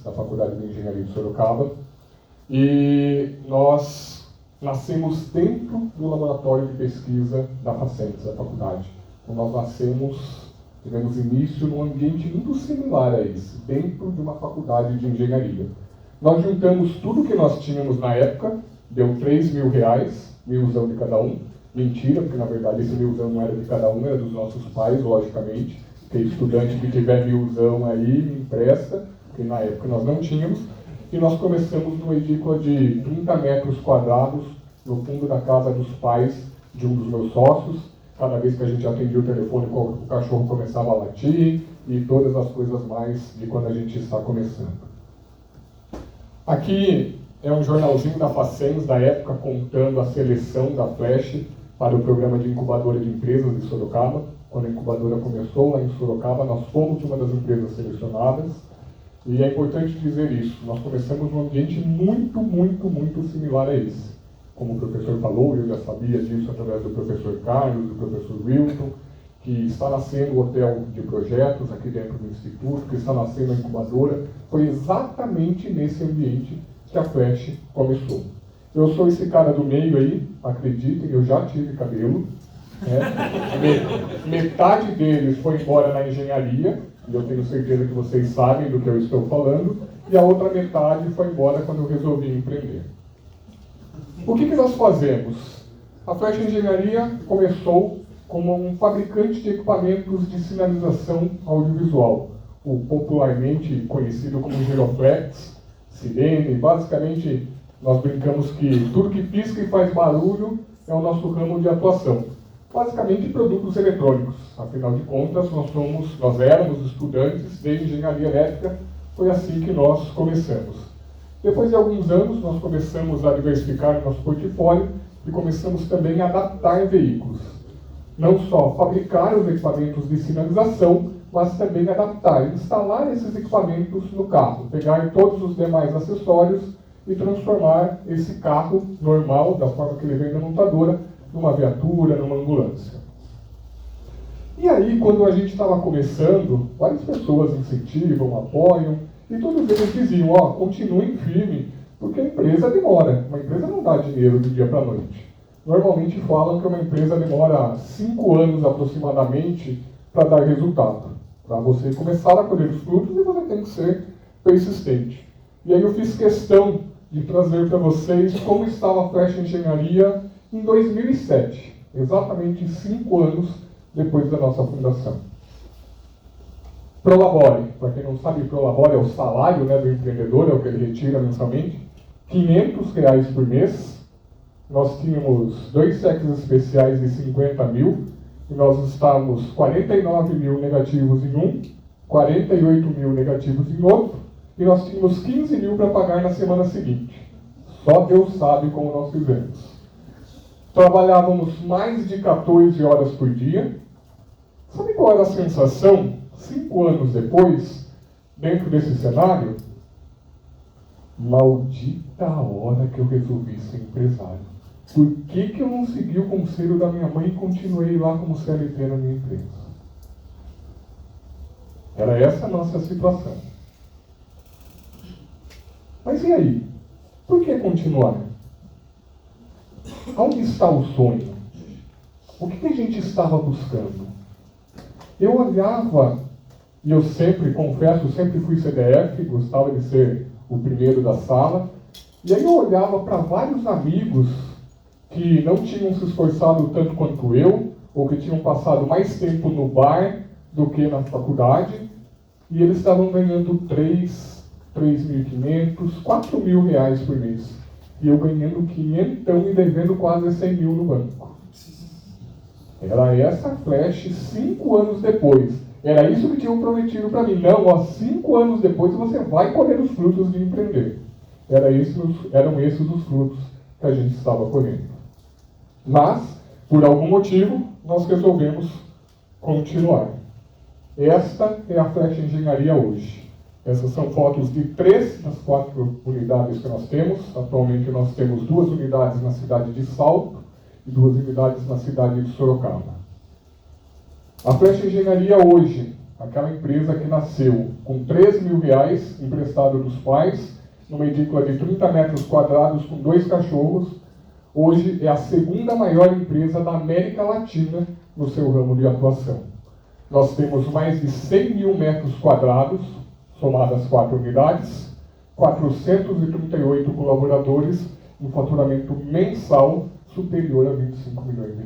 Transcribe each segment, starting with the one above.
da Faculdade de Engenharia de Sorocaba. E nós nascemos dentro do laboratório de pesquisa da Facentes, da faculdade. Então, nós tivemos início num ambiente muito similar a esse, dentro de uma faculdade de engenharia. Nós juntamos tudo que nós tínhamos na época, deu R$3.000, 1.000 de cada um. Mentira, porque na verdade esse 1.000 não era de cada um, era dos nossos pais, logicamente. Tem estudante que tiver 1.000 aí, me empresta, porque na época nós não tínhamos. E nós começamos numa edícula de 30 metros quadrados, no fundo da casa dos pais de um dos meus sócios. Cada vez que a gente atendia o telefone, o cachorro começava a latir e todas as coisas mais de quando a gente está começando. Aqui é um jornalzinho da Facens, da época, contando a seleção da Flash para o programa de incubadora de empresas de Sorocaba. Quando a incubadora começou lá em Sorocaba, nós fomos uma das empresas selecionadas. E é importante dizer isso, nós começamos num ambiente muito similar a esse. Como o professor falou, eu já sabia disso através do professor Carlos, do professor Wilton, que está nascendo o hotel de projetos aqui dentro do Instituto, que está nascendo a incubadora. Foi exatamente nesse ambiente que a Flash começou. Eu sou esse cara do meio aí, acreditem, eu já tive cabelo. Metade deles foi embora na engenharia, e eu tenho certeza que vocês sabem do que eu estou falando, e a outra metade foi embora quando eu resolvi empreender. O que nós fazemos? A Flash Engenharia começou como um fabricante de equipamentos de sinalização audiovisual, o popularmente conhecido como giroflex, sirene. Basicamente, nós brincamos que tudo que pisca e faz barulho é o nosso ramo de atuação. Basicamente, produtos eletrônicos. Afinal de contas, nós éramos estudantes de engenharia elétrica, foi assim que nós começamos. Depois de alguns anos, nós começamos a diversificar nosso portfólio e começamos também a adaptar veículos. Não só fabricar os equipamentos de sinalização, mas também adaptar, instalar esses equipamentos no carro, pegar todos os demais acessórios e transformar esse carro normal, da forma que ele vem da montadora, numa viatura, numa ambulância. E aí, quando a gente estava começando, várias pessoas incentivam, apoiam, e todos eles diziam, continuem firme, porque a empresa demora. Uma empresa não dá dinheiro do dia para a noite. Normalmente falam que uma empresa demora 5 anos aproximadamente para dar resultado. Para você começar a colher os frutos, e você tem que ser persistente. E aí eu fiz questão de trazer para vocês como estava a Flash Engenharia em 2007, exatamente 5 anos depois da nossa fundação. Prolabore, para quem não sabe, Prolabore é o salário do empreendedor, é o que ele retira mensalmente, R$500 por mês. Nós tínhamos 2 cheques especiais de 50 mil, e nós estávamos 49 mil negativos em um, 48 mil negativos em outro, e nós tínhamos 15 mil para pagar na semana seguinte. Só Deus sabe como nós fizemos. Trabalhávamos mais de 14 horas por dia. Sabe qual era a sensação, 5 anos depois, dentro desse cenário? Maldita hora que eu resolvi ser empresário. Por que eu não segui o conselho da minha mãe e continuei lá como CLT na minha empresa? Era essa a nossa situação. Mas e aí? Por que continuar? Onde está o sonho? O que a gente estava buscando? Eu olhava, e eu sempre, confesso, sempre fui CDF, gostava de ser o primeiro da sala, e aí eu olhava para vários amigos que não tinham se esforçado tanto quanto eu, ou que tinham passado mais tempo no bar do que na faculdade, e eles estavam ganhando 3.500, 4 mil reais por mês. E eu ganhando 500 e devendo quase 100 mil no banco. Era essa Flash 5 anos depois. Era isso que tinham prometido para mim. Não, 5 anos depois você vai colher os frutos de empreender. Eram esses os frutos que a gente estava colhendo. Mas, por algum motivo, nós resolvemos continuar. Esta é a Flash Engenharia hoje. Essas são fotos de 3 das 4 unidades que nós temos. Atualmente nós temos 2 unidades na cidade de Salto e 2 unidades na cidade de Sorocaba. A Flash Engenharia hoje aquela empresa que nasceu com R$ 13.000 emprestado dos pais, numa edícula de 30 metros quadrados com 2 cachorros, hoje é a segunda maior empresa da América Latina no seu ramo de atuação. Nós temos mais de 100 mil metros quadrados, somadas 4 unidades, 438 colaboradores, um faturamento mensal superior a R$ 25 milhões.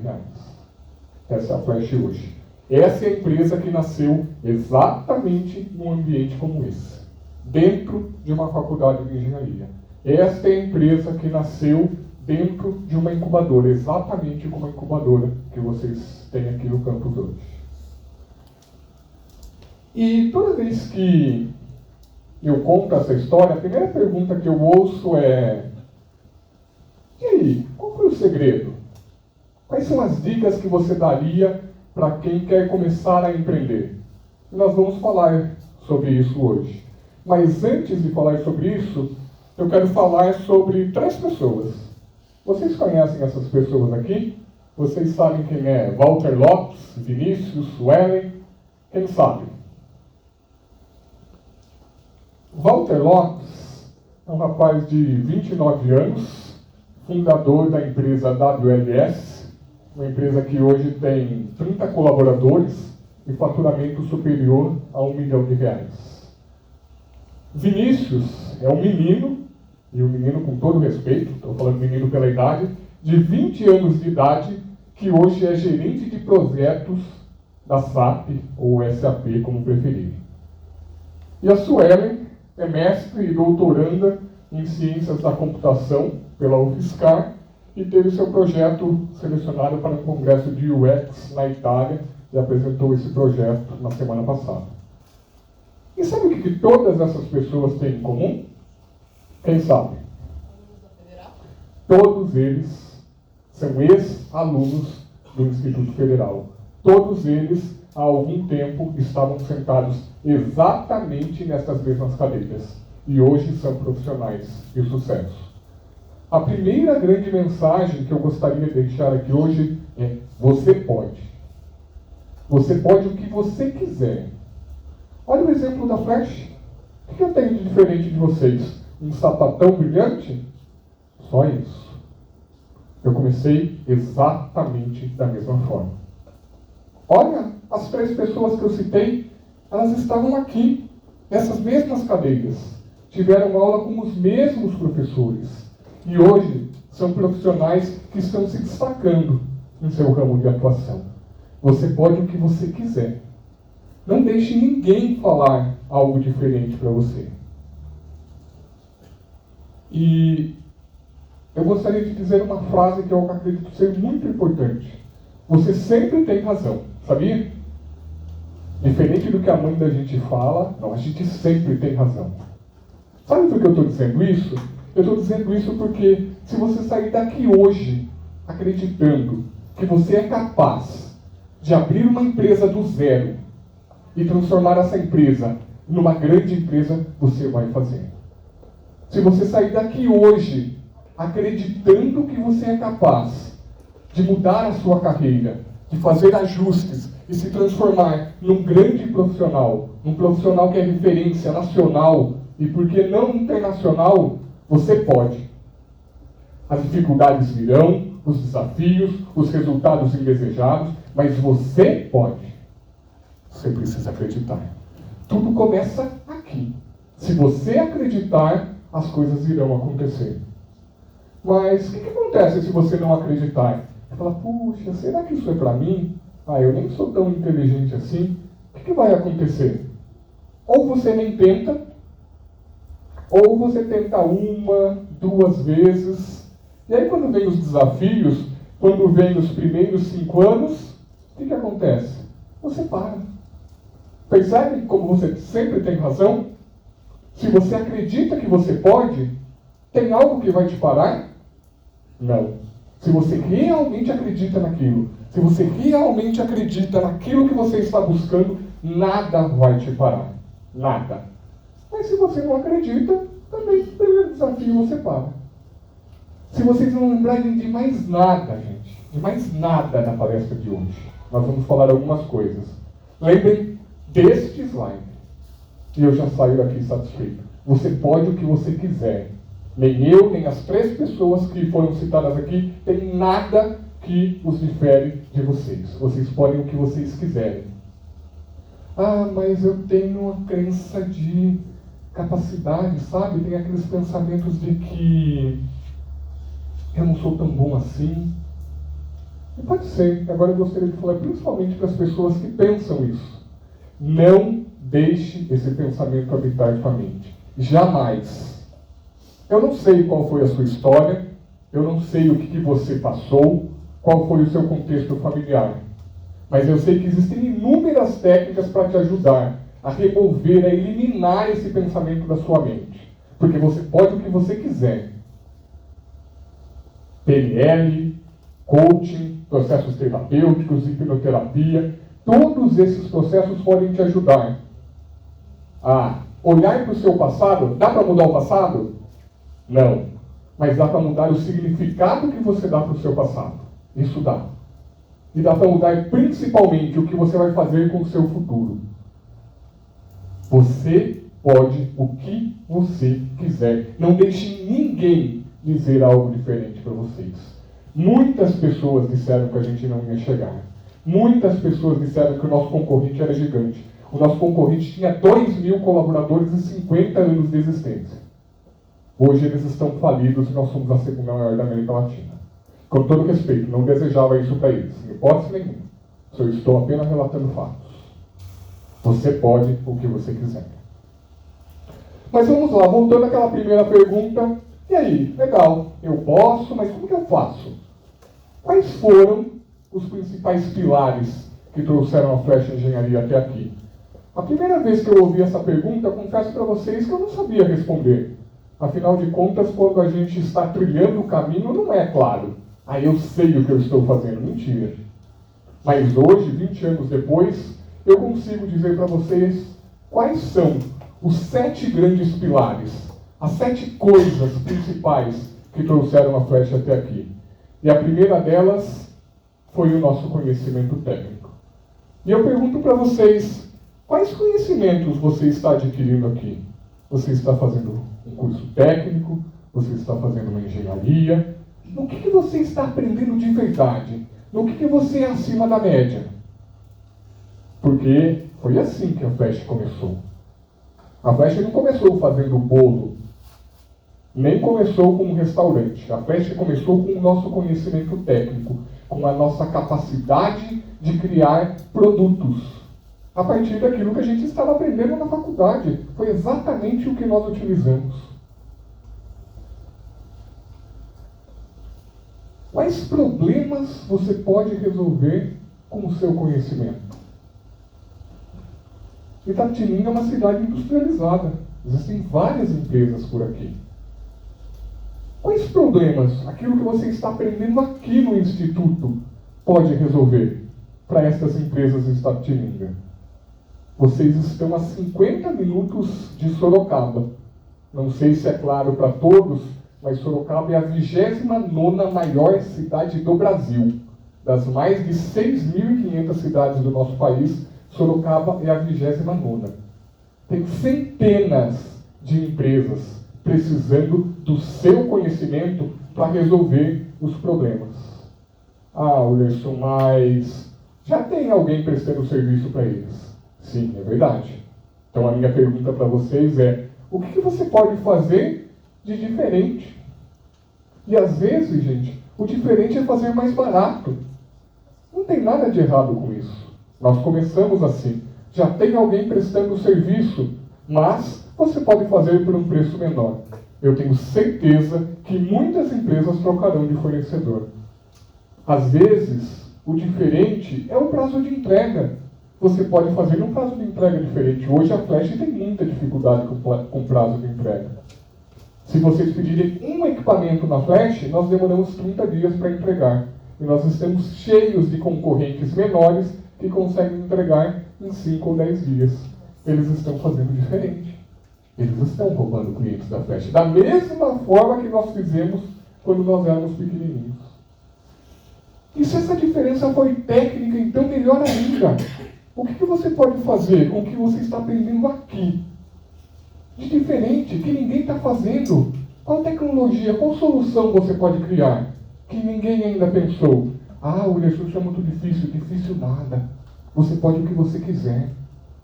Essa é a Flash hoje. Essa é a empresa que nasceu exatamente num ambiente como esse, dentro de uma faculdade de engenharia. Esta é a empresa que nasceu dentro de uma incubadora, exatamente como a incubadora que vocês têm aqui no campus hoje. E toda vez que eu conto essa história, a primeira pergunta que eu ouço é: e aí, qual foi o segredo? Quais são as dicas que você daria para quem quer começar a empreender? E nós vamos falar sobre isso hoje. Mas antes de falar sobre isso, eu quero falar sobre 3 pessoas. Vocês conhecem essas pessoas aqui? Vocês sabem quem é Walter Lopes, Vinícius, Suelen? Quem sabe? Walter Lopes é um rapaz de 29 anos, fundador da empresa WLS, uma empresa que hoje tem 30 colaboradores e faturamento superior a R$ 1 milhão. Vinícius é um menino, e um menino com todo respeito, estou falando menino pela idade, de 20 anos de idade, que hoje é gerente de projetos da SAP, ou SAP, como preferirem. E a Suelen é mestre e doutoranda em Ciências da Computação pela UFSCar e teve seu projeto selecionado para um congresso de UX na Itália e apresentou esse projeto na semana passada. E sabe o que todas essas pessoas têm em comum? Quem sabe? Todos eles são ex-alunos do Instituto Federal. Todos eles, há algum tempo, estavam sentados exatamente nessas mesmas cadeiras. E hoje são profissionais de sucesso. A primeira grande mensagem que eu gostaria de deixar aqui hoje é: você pode. Você pode o que você quiser. Olha o exemplo da Flash. O que eu tenho de diferente de vocês? Um sapatão brilhante? Só isso. Eu comecei exatamente da mesma forma. Olha, as 3 pessoas que eu citei, elas estavam aqui, nessas mesmas cadeiras. Tiveram aula com os mesmos professores. E hoje são profissionais que estão se destacando em seu ramo de atuação. Você pode o que você quiser. Não deixe ninguém falar algo diferente para você. E eu gostaria de dizer uma frase que eu acredito ser muito importante. Você sempre tem razão, sabia? Diferente do que a mãe da gente fala, não, a gente sempre tem razão. Sabe por que eu estou dizendo isso? Eu estou dizendo isso porque se você sair daqui hoje acreditando que você é capaz de abrir uma empresa do zero e transformar essa empresa numa grande empresa, você vai fazer. Se você sair daqui hoje acreditando que você é capaz de mudar a sua carreira, de fazer ajustes e se transformar num grande profissional, num profissional que é referência nacional e, por que não internacional, você pode. As dificuldades virão, os desafios, os resultados indesejados, mas você pode. Você precisa acreditar. Tudo começa aqui. Se você acreditar, as coisas irão acontecer. Mas o que acontece se você não acreditar? Você fala: puxa, será que isso é para mim? Eu nem sou tão inteligente assim. O que vai acontecer? Ou você nem tenta, ou você tenta 1, 2 vezes. E aí quando vem os desafios, quando vem os primeiros 5 anos, o que acontece? Você para. Percebe como você sempre tem razão? Se você acredita que você pode, tem algo que vai te parar? Não. Se você realmente acredita naquilo, se você realmente acredita naquilo que você está buscando, nada vai te parar. Nada. Mas se você não acredita, também no primeiro desafio você para. Se vocês não lembrarem de mais nada, gente, de mais nada na palestra de hoje, nós vamos falar algumas coisas. Lembrem deste slide. E eu já saio daqui satisfeito. Você pode o que você quiser. Nem eu, nem as 3 pessoas que foram citadas aqui, tem nada que os difere de vocês. Vocês podem o que vocês quiserem. Ah, mas eu tenho uma crença de capacidade, sabe? Tem aqueles pensamentos de que eu não sou tão bom assim. E pode ser. Agora eu gostaria de falar principalmente para as pessoas que pensam isso. Não deixe esse pensamento habitar sua mente. Jamais. Eu não sei qual foi a sua história, eu não sei o que você passou, qual foi o seu contexto familiar. Mas eu sei que existem inúmeras técnicas para te ajudar a remover, a eliminar esse pensamento da sua mente. Porque você pode o que você quiser. PNL, coaching, processos terapêuticos, hipnoterapia, todos esses processos podem te ajudar a olhar para o seu passado. Dá para mudar o passado? Não. Mas dá para mudar o significado que você dá para o seu passado. Isso dá. E dá para mudar principalmente o que você vai fazer com o seu futuro. Você pode o que você quiser. Não deixe ninguém dizer algo diferente para vocês. Muitas pessoas disseram que a gente não ia chegar. Muitas pessoas disseram que o nosso concorrente era gigante. O nosso concorrente tinha 2.000 colaboradores e 50 anos de existência. Hoje eles estão falidos e nós somos a segunda maior da América Latina. Com todo respeito, não desejava isso para eles, em hipótese nenhuma. Eu estou apenas relatando fatos. Você pode o que você quiser. Mas vamos lá, voltando àquela primeira pergunta. E aí, legal, eu posso, mas como que eu faço? Quais foram os principais pilares que trouxeram a Flecha Engenharia até aqui? A primeira vez que eu ouvi essa pergunta, confesso para vocês que eu não sabia responder. Afinal de contas, quando a gente está trilhando o caminho, não é claro. Aí eu sei o que eu estou fazendo. Mentira. Mas hoje, 20 anos depois, eu consigo dizer para vocês quais são os 7 grandes pilares, as 7 coisas principais que trouxeram a Flecha até aqui. E a primeira delas foi o nosso conhecimento técnico. E eu pergunto para vocês, quais conhecimentos você está adquirindo aqui? Você está fazendo um curso técnico? Você está fazendo uma engenharia? No que você está aprendendo de verdade? No que você é acima da média? Porque foi assim que a Flecha começou. A Flecha não começou fazendo bolo, nem começou com um restaurante. A Flecha começou com o nosso conhecimento técnico, com a nossa capacidade de criar produtos. A partir daquilo que a gente estava aprendendo na faculdade. Foi exatamente o que nós utilizamos. Quais problemas você pode resolver com o seu conhecimento? Itapetininga é uma cidade industrializada. Existem várias empresas por aqui. Quais problemas aquilo que você está aprendendo aqui no Instituto pode resolver para essas empresas de Itapetininga? Vocês estão a 50 minutos de Sorocaba. Não sei se é claro para todos, mas Sorocaba é a 29ª maior cidade do Brasil. Das mais de 6.500 cidades do nosso país, Sorocaba é a 29ª. Tem centenas de empresas precisando do seu conhecimento para resolver os problemas. Ah, Wilson, mas já tem alguém prestando serviço para eles? Sim, é verdade. Então a minha pergunta para vocês é, o que você pode fazer de diferente? E às vezes, gente, o diferente é fazer mais barato. Não tem nada de errado com isso. Nós começamos assim. Já tem alguém prestando serviço, mas você pode fazer por um preço menor. Eu tenho certeza que muitas empresas trocarão de fornecedor. Às vezes, o diferente é o prazo de entrega. Você pode fazer um prazo de entrega diferente. Hoje a Flecha tem muita dificuldade com prazo de entrega. Se vocês pedirem um equipamento na Flecha, nós demoramos 30 dias para entregar. E nós estamos cheios de concorrentes menores que conseguem entregar em 5 ou 10 dias. Eles estão fazendo diferente. Eles estão roubando clientes da Flecha. Da mesma forma que nós fizemos quando nós éramos pequenininhos. E se essa diferença foi técnica, então melhor ainda. O que você pode fazer com o que você está aprendendo aqui? De diferente, que ninguém está fazendo. Qual tecnologia, qual solução você pode criar? Que ninguém ainda pensou. Ah, o isso é muito difícil. Difícil nada. Você pode o que você quiser.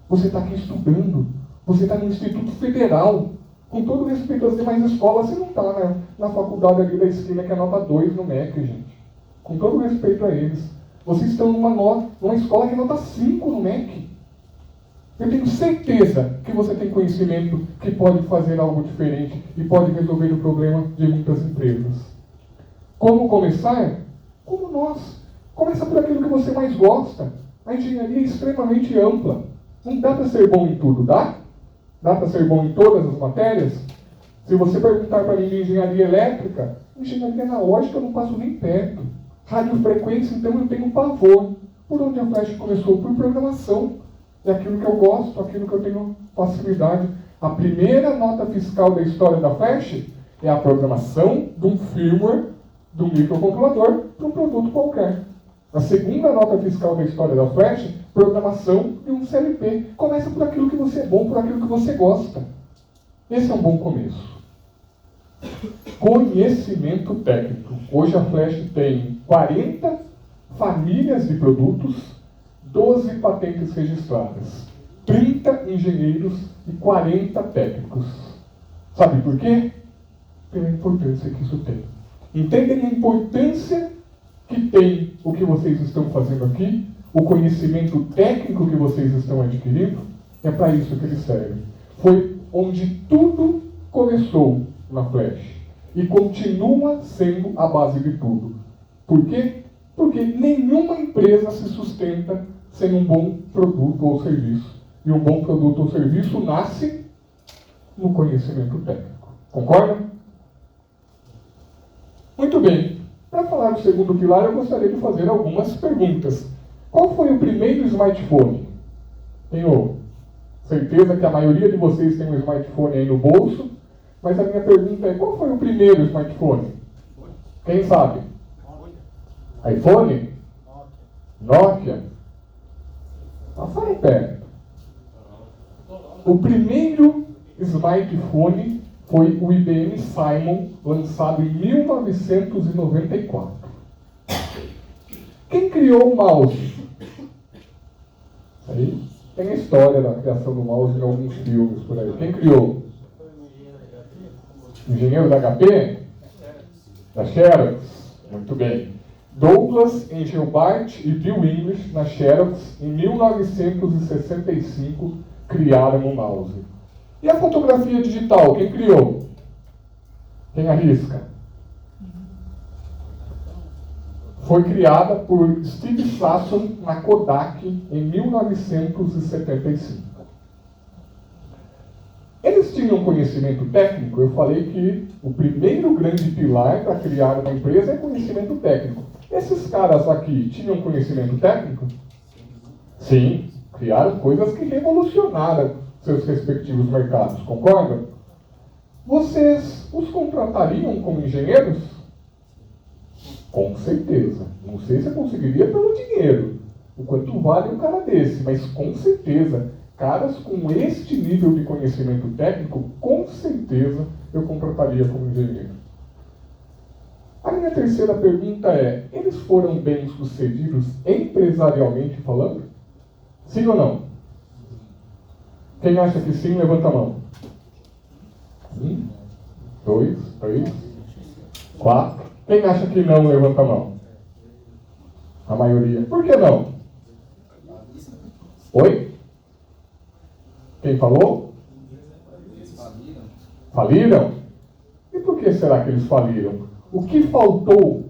Você está aqui estudando. Você está no Instituto Federal. Com todo respeito às demais escolas, você não está na faculdade ali da esquina que é nota 2 no MEC, gente. Com todo respeito a eles. Vocês estão numa escola que é nota 5 no MEC. Eu tenho certeza que você tem conhecimento que pode fazer algo diferente e pode resolver o problema de muitas empresas. Como começar? Como nós. Começa por aquilo que você mais gosta. A engenharia é extremamente ampla. Não dá para ser bom em tudo, dá? Dá para ser bom em todas as matérias? Se você perguntar para mim de engenharia elétrica, engenharia analógica eu não passo nem perto. Radiofrequência, então eu tenho pavor. Por onde a Flash começou? Por programação. É aquilo que eu gosto, aquilo que eu tenho facilidade. A primeira nota fiscal da história da Flash é a programação de um firmware, de um microcontrolador, para um produto qualquer. A segunda nota fiscal da história da Flash, programação de um CLP. Começa por aquilo que você é bom, por aquilo que você gosta. Esse é um bom começo. Conhecimento técnico. Hoje a Flash tem 40 famílias de produtos, 12 patentes registradas, 30 engenheiros e 40 técnicos. Sabe por quê? Pela importância que isso tem. Entendem a importância que tem o que vocês estão fazendo aqui? O conhecimento técnico que vocês estão adquirindo? É para isso que ele serve. Foi onde tudo começou na Flash. E continua sendo a base de tudo. Por quê? Porque nenhuma empresa se sustenta sem um bom produto ou serviço. E um bom produto ou serviço nasce no conhecimento técnico. Concorda? Muito bem. Para falar do segundo pilar, eu gostaria de fazer algumas perguntas. Qual foi o primeiro smartphone? Tenho certeza que a maioria de vocês tem um smartphone aí no bolso, mas a minha pergunta é, qual foi o primeiro smartphone? Quem sabe? iPhone? Nokia? Passaram perto. O primeiro smartphone foi o IBM Simon, lançado em 1994. Quem criou o mouse? Aí tem a história da criação do mouse em alguns filmes por aí. Quem criou? Engenheiro da HP? Da Xerox? Muito bem. Douglas Engelbart e Bill English, na Xerox, em 1965, criaram o mouse. E a fotografia digital, quem criou? Quem arrisca? Foi criada por Steve Sasson na Kodak em 1975. Eles tinham conhecimento técnico. Eu falei que o primeiro grande pilar para criar uma empresa é conhecimento técnico. Esses caras aqui tinham conhecimento técnico? Sim, criaram coisas que revolucionaram seus respectivos mercados, concordam? Vocês os contratariam como engenheiros? Com certeza. Não sei se eu conseguiria pelo dinheiro, o quanto vale um cara desse, mas com certeza, caras com este nível de conhecimento técnico, com certeza eu contrataria como engenheiro. A minha terceira pergunta é, eles foram bem-sucedidos empresarialmente falando? Sim ou não? Quem acha que sim, levanta a mão. 1, 2, 3, 4. Quem acha que não, levanta a mão. A maioria. Por que não? Oi? Quem falou? Faliram? E por que será que eles faliram? O que faltou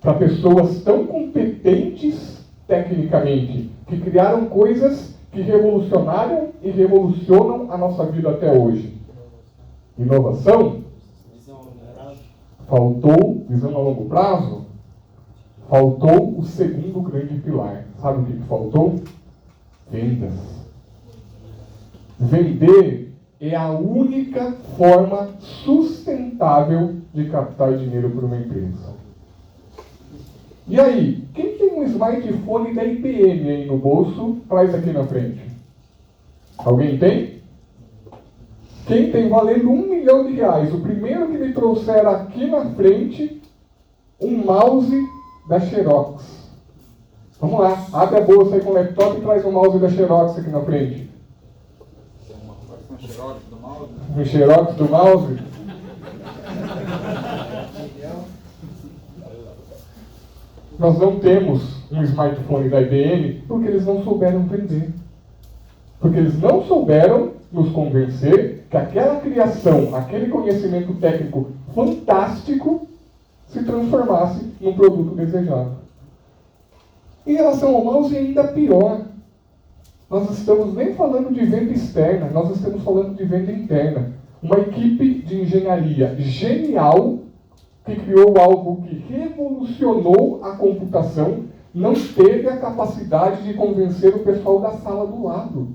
para pessoas tão competentes tecnicamente, que criaram coisas que revolucionaram e revolucionam a nossa vida até hoje? Inovação? Faltou visão a longo prazo? Faltou o segundo grande pilar. Sabe o que faltou? Vendas. Vender é a única forma sustentável de captar dinheiro para uma empresa. E aí, quem tem um smartphone da IBM aí no bolso, traz aqui na frente. Alguém tem? Quem tem valendo R$1 milhão? O primeiro que me trouxer aqui na frente, um mouse da Xerox. Vamos lá, abre a bolsa aí com o laptop e traz um mouse da Xerox aqui na frente. Um Xerox do mouse? Um Xerox do mouse? Nós não temos um smartphone da IBM porque eles não souberam vender. Porque eles não souberam nos convencer que aquela criação, aquele conhecimento técnico fantástico se transformasse num produto desejado. Em relação ao mouse, ainda pior. Nós estamos nem falando de venda externa, nós estamos falando de venda interna. Uma equipe de engenharia genial que criou algo que revolucionou a computação, não teve a capacidade de convencer o pessoal da sala do lado.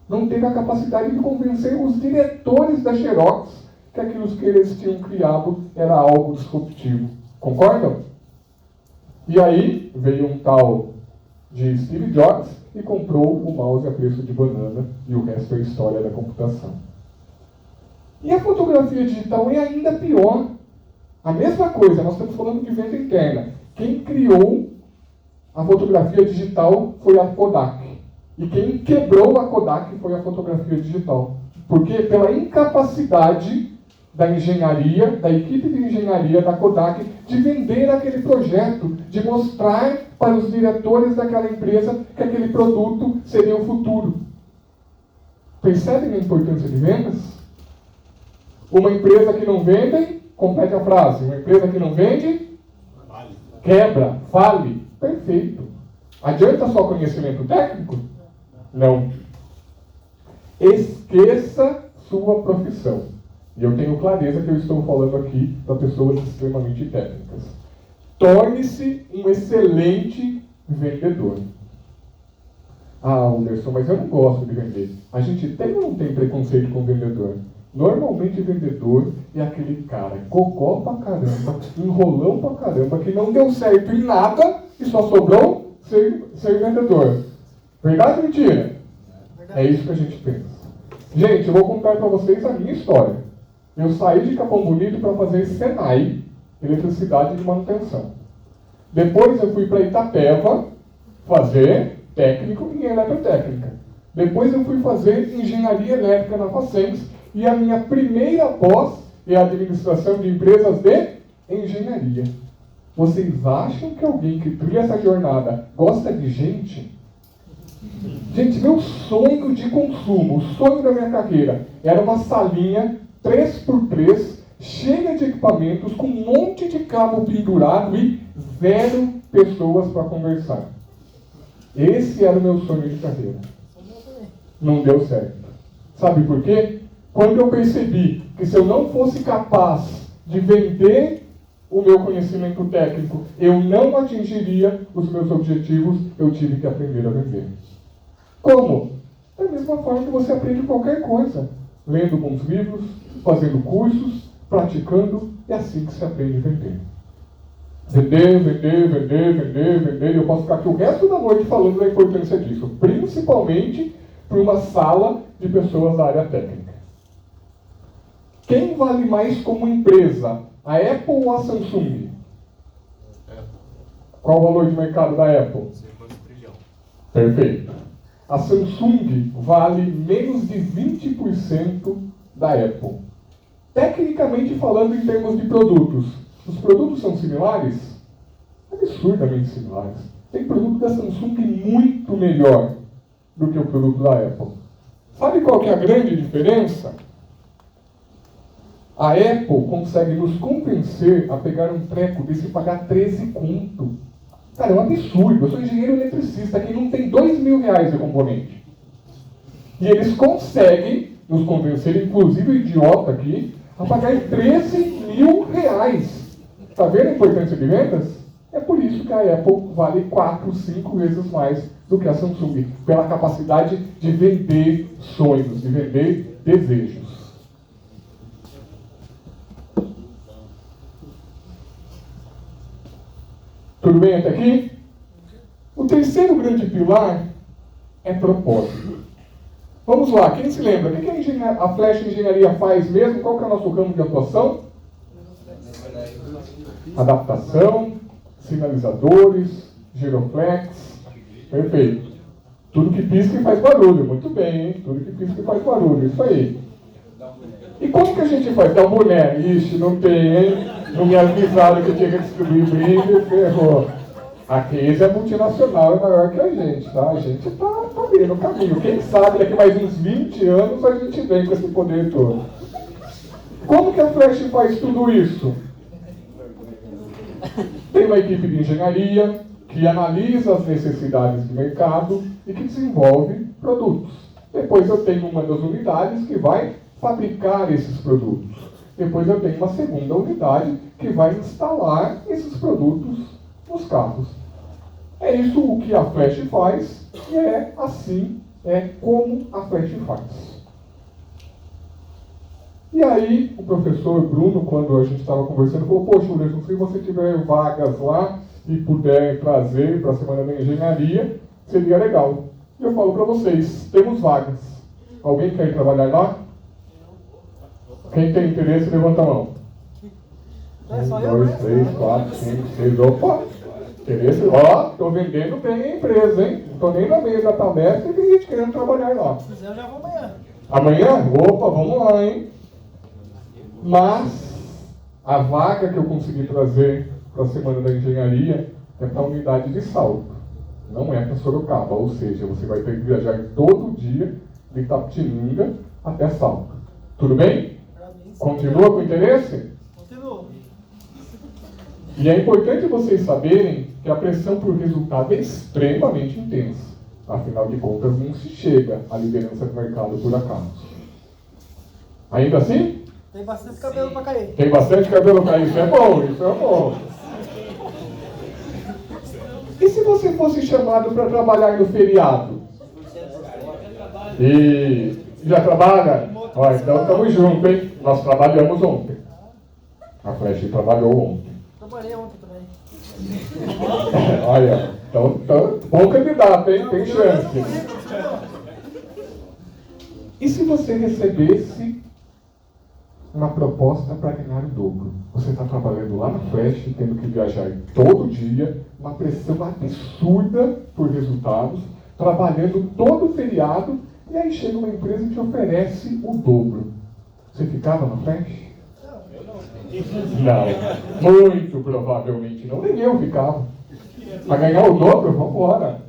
Não teve a capacidade de convencer os diretores da Xerox que aquilo que eles tinham criado era algo disruptivo. Concordam? E aí veio um tal de Steve Jobs e comprou o mouse a preço de banana, e o resto é história da computação. E a fotografia digital é ainda pior. A mesma coisa, nós estamos falando de venda interna. Quem criou a fotografia digital foi a Kodak. E quem quebrou a Kodak foi a fotografia digital. Porque pela incapacidade da engenharia, da equipe de engenharia da Kodak, de vender aquele projeto, de mostrar para os diretores daquela empresa que aquele produto seria o futuro. Percebem a importância de vendas? Uma empresa que não vende, complete a frase, uma empresa que não vende, quebra, fale. Perfeito. Adianta só conhecimento técnico? Não. Esqueça sua profissão. E eu tenho clareza que eu estou falando aqui para pessoas extremamente técnicas. Torne-se um excelente vendedor. Ah, Anderson, mas eu não gosto de vender. A gente tem ou não tem preconceito com vendedor? Normalmente vendedor é aquele cara cocó pra caramba, enrolão pra caramba, que não deu certo em nada e só sobrou ser vendedor. Verdade ou mentira? É isso que a gente pensa. Gente, eu vou contar para vocês a minha história. Eu saí de Capão Bonito para fazer Senai, eletricidade de manutenção. Depois eu fui para Itapeva fazer técnico em eletrotécnica. Depois eu fui fazer engenharia elétrica na Facens e a minha primeira pós é administração de empresas de engenharia. Vocês acham que alguém que cria essa jornada gosta de gente? Gente, meu sonho de consumo, o sonho da minha carreira, era uma salinha 3x3, cheia de equipamentos, com um monte de cabo pendurado e 0 pessoas para conversar. Esse era o meu sonho de carreira. Não deu certo. Sabe por quê? Quando eu percebi que se eu não fosse capaz de vender o meu conhecimento técnico, eu não atingiria os meus objetivos, eu tive que aprender a vender. Como? Da mesma forma que você aprende qualquer coisa. Lendo bons livros, fazendo cursos, praticando, é assim que se aprende a vender. Vender, vender, vender, vender, vender. Eu posso ficar aqui o resto da noite falando da importância disso, principalmente para uma sala de pessoas da área técnica. Quem vale mais como empresa, a Apple ou a Samsung? Qual o valor de mercado da Apple? Perfeito. A Samsung vale menos de 20% da Apple. Tecnicamente falando, em termos de produtos, os produtos são similares? Absurdamente similares. Tem produto da Samsung muito melhor do que o produto da Apple. Sabe qual que é a grande diferença? A Apple consegue nos convencer a pegar um treco desse e pagar 13 conto. Cara, é um absurdo. Eu sou engenheiro eletricista, quem não tem R$2.000 de componente. E eles conseguem nos convencer, inclusive o idiota aqui, a pagar R$13.000. Está vendo a importância de vendas? É por isso que a Apple vale 4, 5 vezes mais do que a Samsung, pela capacidade de vender sonhos, de vender desejos. Tudo bem até aqui? O terceiro grande pilar é propósito. Vamos lá, quem se lembra? O que a Flecha Engenharia faz mesmo? Qual que é o nosso ramo de atuação? Adaptação, sinalizadores, giroflex. Perfeito. Tudo que pisca e faz barulho. Muito bem, hein? Tudo que pisca e faz barulho. Isso aí. E como que a gente faz? Dá um boné. Ixi, não tem, hein? Não me avisaram que eu tinha que distribuir brinde, ferrou. A Case é multinacional, é maior que a gente, tá? A gente tá ali no caminho. Quem sabe daqui mais uns 20 anos a gente vem com esse poder todo. Como que a Flash faz tudo isso? Tem uma equipe de engenharia que analisa as necessidades de mercado e que desenvolve produtos. Depois eu tenho uma das unidades que vai fabricar esses produtos. Depois eu tenho uma segunda unidade que vai instalar esses produtos nos carros. É isso o que a Flash faz e é assim como a Flash faz. E aí o professor Bruno, quando a gente estava conversando, falou: poxa, Wilson, se você tiver vagas lá e puder trazer para a Semana da Engenharia, seria legal. E eu falo para vocês, temos vagas. Alguém quer ir trabalhar lá? Quem tem interesse, levanta a mão. 1, 2, 3, 4, 5, 6, opa! Interesse, ó, estou vendendo bem a empresa, hein? Não estou nem na meia da tabeça e tem gente querendo trabalhar lá. Se quiser, eu já vou amanhã. Amanhã? Opa, vamos lá, hein? Mas a vaga que eu consegui trazer para a Semana da Engenharia é para a unidade de Salto. Não é para Sorocaba, ou seja, você vai ter que viajar todo dia de Itapetininga até Salto. Tudo bem? Continua com interesse? Continua. E é importante vocês saberem que a pressão por resultado é extremamente intensa. Afinal de contas, não se chega à liderança do mercado por acaso. Ainda assim? Tem bastante cabelo para cair. Tem bastante cabelo cair, isso é bom, isso é bom. E se você fosse chamado para trabalhar no feriado? E já trabalha? Ó, então estamos juntos, hein? Nós trabalhamos ontem. A Flash trabalhou ontem. Trabalhei ontem também. Olha, então bom candidato, hein? Tem chance. E se você recebesse uma proposta para ganhar o dobro? Você está trabalhando lá na Flash, tendo que viajar todo dia, uma pressão absurda por resultados, trabalhando todo feriado, e aí chega uma empresa e te oferece o dobro. Você ficava na Flash? Não, muito provavelmente não. Nem eu ficava. Para ganhar o dobro, vamos embora.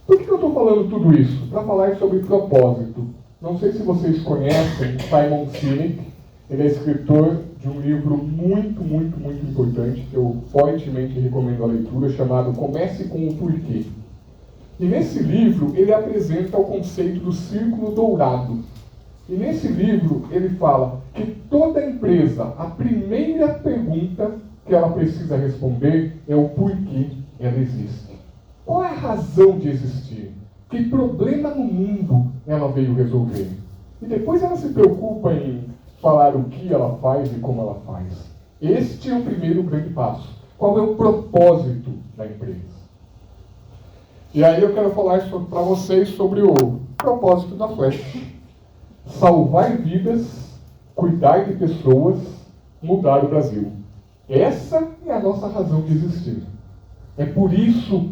Por que eu estou falando tudo isso? Para falar sobre propósito. Não sei se vocês conhecem Simon Sinek. Ele é escritor de um livro muito importante, que eu fortemente recomendo a leitura, chamado Comece com o Porquê. E nesse livro ele apresenta o conceito do círculo dourado. E nesse livro ele fala que toda empresa, a primeira pergunta que ela precisa responder é o porquê ela existe. Qual é a razão de existir? Que problema no mundo ela veio resolver? E depois ela se preocupa em falar o que ela faz e como ela faz. Este é o primeiro grande passo. Qual é o propósito da empresa? E aí eu quero falar para vocês sobre o propósito da Flash. Salvar vidas, cuidar de pessoas, mudar o Brasil. Essa é a nossa razão de existir. É por isso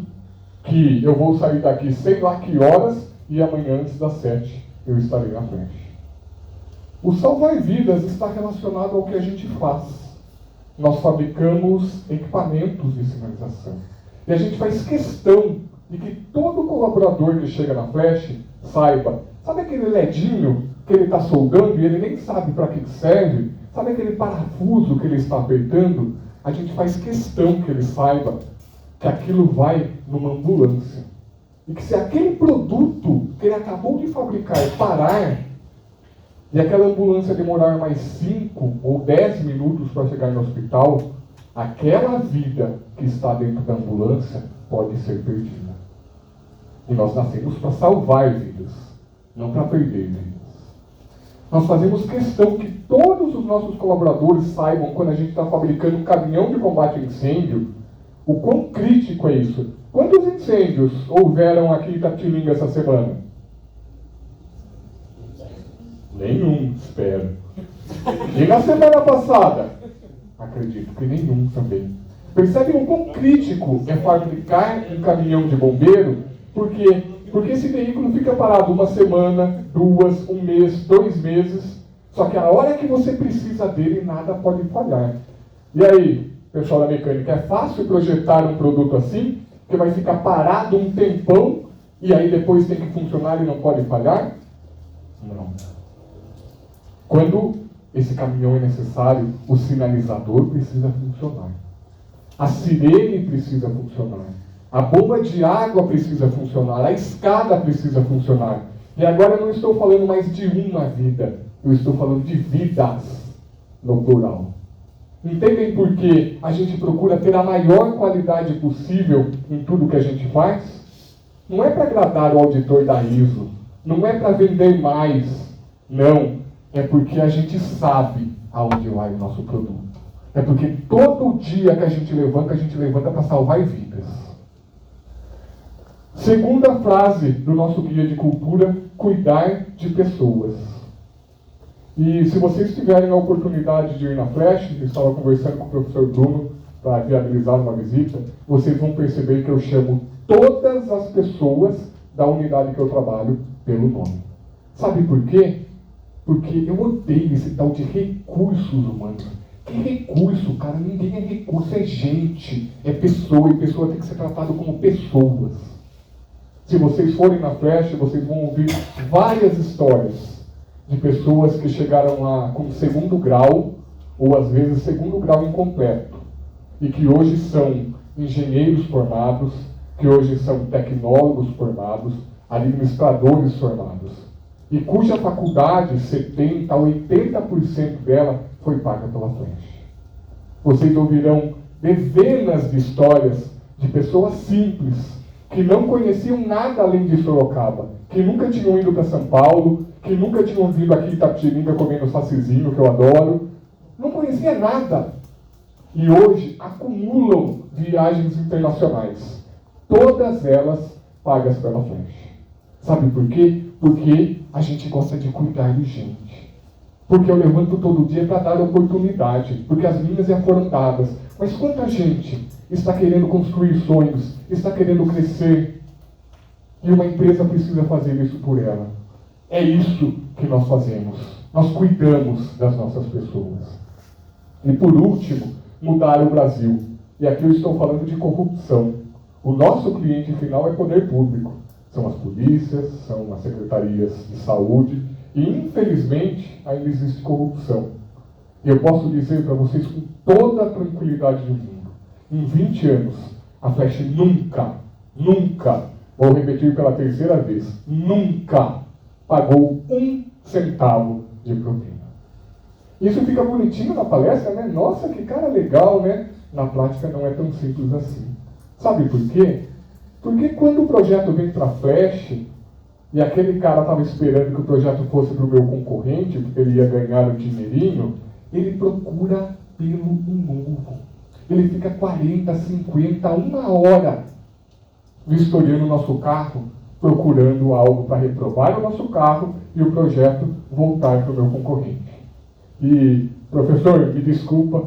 que eu vou sair daqui sei lá que horas e amanhã antes das 7 eu estarei na Flash. O salvar vidas está relacionado ao que a gente faz. Nós fabricamos equipamentos de sinalização. E a gente faz questão de que todo colaborador que chega na Flash saiba. Sabe aquele ledinho que ele está soldando e ele nem sabe para que serve? Sabe aquele parafuso que ele está apertando? A gente faz questão que ele saiba que aquilo vai numa ambulância. E que se aquele produto que ele acabou de fabricar parar, e aquela ambulância demorar mais 5 ou 10 minutos para chegar no hospital, aquela vida que está dentro da ambulância pode ser perdida. E nós nascemos para salvar vidas, não para perder vidas. Nós fazemos questão que todos os nossos colaboradores saibam, quando a gente está fabricando um caminhão de combate a incêndio, o quão crítico é isso. Quantos incêndios houveram aqui em Itapetininga essa semana? Nenhum, espero. E na semana passada? Acredito que nenhum também. Percebem o quão crítico é fabricar um caminhão de bombeiro? Por quê? Porque esse veículo fica parado uma semana, 2, 1 mês, 2 meses. Só que a hora que você precisa dele, nada pode falhar. E aí, pessoal da mecânica, é fácil projetar um produto assim? Que vai ficar parado um tempão e aí depois tem que funcionar e não pode falhar? Não. Quando esse caminhão é necessário, o sinalizador precisa funcionar. A sirene precisa funcionar. A bomba de água precisa funcionar. A escada precisa funcionar. E agora eu não estou falando mais de uma vida. Eu estou falando de vidas, no plural. Entendem por que a gente procura ter a maior qualidade possível em tudo que a gente faz? Não é para agradar o auditor da ISO. Não é para vender mais. Não. É porque a gente sabe aonde vai o nosso produto. É porque todo dia que a gente levanta para salvar vidas. Segunda frase do nosso guia de cultura: cuidar de pessoas. E se vocês tiverem a oportunidade de ir na Flash, eu estava conversando com o professor Bruno para viabilizar uma visita, vocês vão perceber que eu chamo todas as pessoas da unidade que eu trabalho pelo nome. Sabe por quê? Porque eu odeio esse tal de recursos humanos. Que recurso, cara? Ninguém é recurso, é gente, é pessoa, e pessoa tem que ser tratada como pessoas. Se vocês forem na Flash, vocês vão ouvir várias histórias de pessoas que chegaram lá com segundo grau, ou às vezes segundo grau incompleto, e que hoje são engenheiros formados, que hoje são tecnólogos formados, administradores formados, e cuja faculdade, 70% a 80% dela, foi paga pela Flash. Vocês ouvirão dezenas de histórias de pessoas simples, que não conheciam nada além de Sorocaba, que nunca tinham ido para São Paulo, que nunca tinham vindo aqui em Itapetininga comendo sacizinho, que eu adoro, não conhecia nada. E hoje acumulam viagens internacionais, todas elas pagas pela Flash. Sabe por quê? Porque a gente gosta de cuidar de gente. Porque eu levanto todo dia para dar oportunidade, porque as minhas já foram dadas. Mas quanta gente está querendo construir sonhos, está querendo crescer, e uma empresa precisa fazer isso por ela. É isso que nós fazemos. Nós cuidamos das nossas pessoas. E por último, mudar o Brasil. E aqui eu estou falando de corrupção. O nosso cliente final é poder público. São as polícias, são as secretarias de saúde. E infelizmente ainda existe corrupção. E eu posso dizer para vocês com toda a tranquilidade do mundo, em 20 anos, a Flash nunca, vou repetir pela terceira vez, nunca pagou 1 centavo de propina. Isso fica bonitinho na palestra, né? Nossa, que cara legal, né? Na prática não é tão simples assim. Sabe por quê? Porque quando o projeto vem para a Flash, e aquele cara estava esperando que o projeto fosse para o meu concorrente, porque ele ia ganhar o dinheirinho, ele procura pelo novo. Ele fica 40, 50, 1 hora vistoriando o nosso carro, procurando algo para reprovar o nosso carro e o projeto voltar para o meu concorrente. E, professor, me desculpa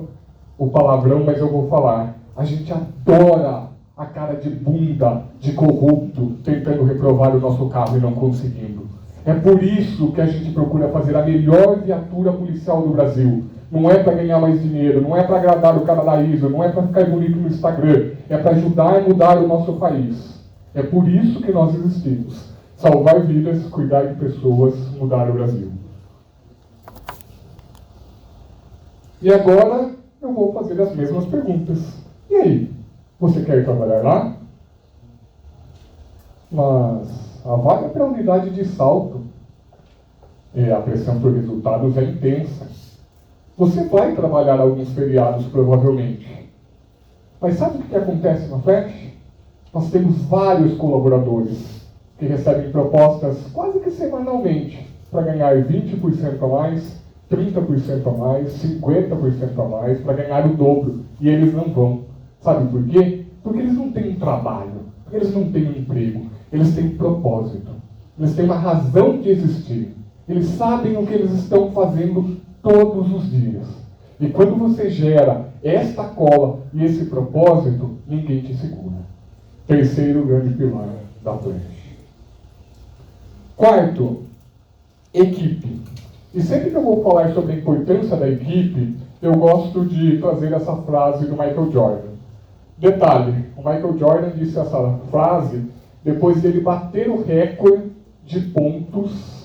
o palavrão, mas eu vou falar. A gente adora a cara de bunda, de corrupto, tentando reprovar o nosso carro e não conseguindo. É por isso que a gente procura fazer a melhor viatura policial do Brasil. Não é para ganhar mais dinheiro, não é para agradar o cara da ISO, não é para ficar bonito no Instagram, é para ajudar a mudar o nosso país. É por isso que nós existimos. Salvar vidas, cuidar de pessoas, mudar o Brasil. E agora eu vou fazer as mesmas perguntas. E aí? Você quer ir trabalhar lá? Mas a vaga para a unidade de salto e a pressão por resultados é intensa. Você vai trabalhar alguns feriados, provavelmente. Mas sabe o que acontece na Flash? Nós temos vários colaboradores que recebem propostas quase que semanalmente para ganhar 20% a mais, 30% a mais, 50% a mais, para ganhar o dobro. E eles não vão. Sabe por quê? Porque eles não têm um trabalho, porque eles não têm um emprego, eles têm um propósito, eles têm uma razão de existir. Eles sabem o que eles estão fazendo todos os dias. E quando você gera esta cola e esse propósito, ninguém te segura. Terceiro grande pilar da Pledge. Quarto, equipe. E sempre que eu vou falar sobre a importância da equipe, eu gosto de trazer essa frase do Michael Jordan. Detalhe, o Michael Jordan disse essa frase depois dele bater o recorde de pontos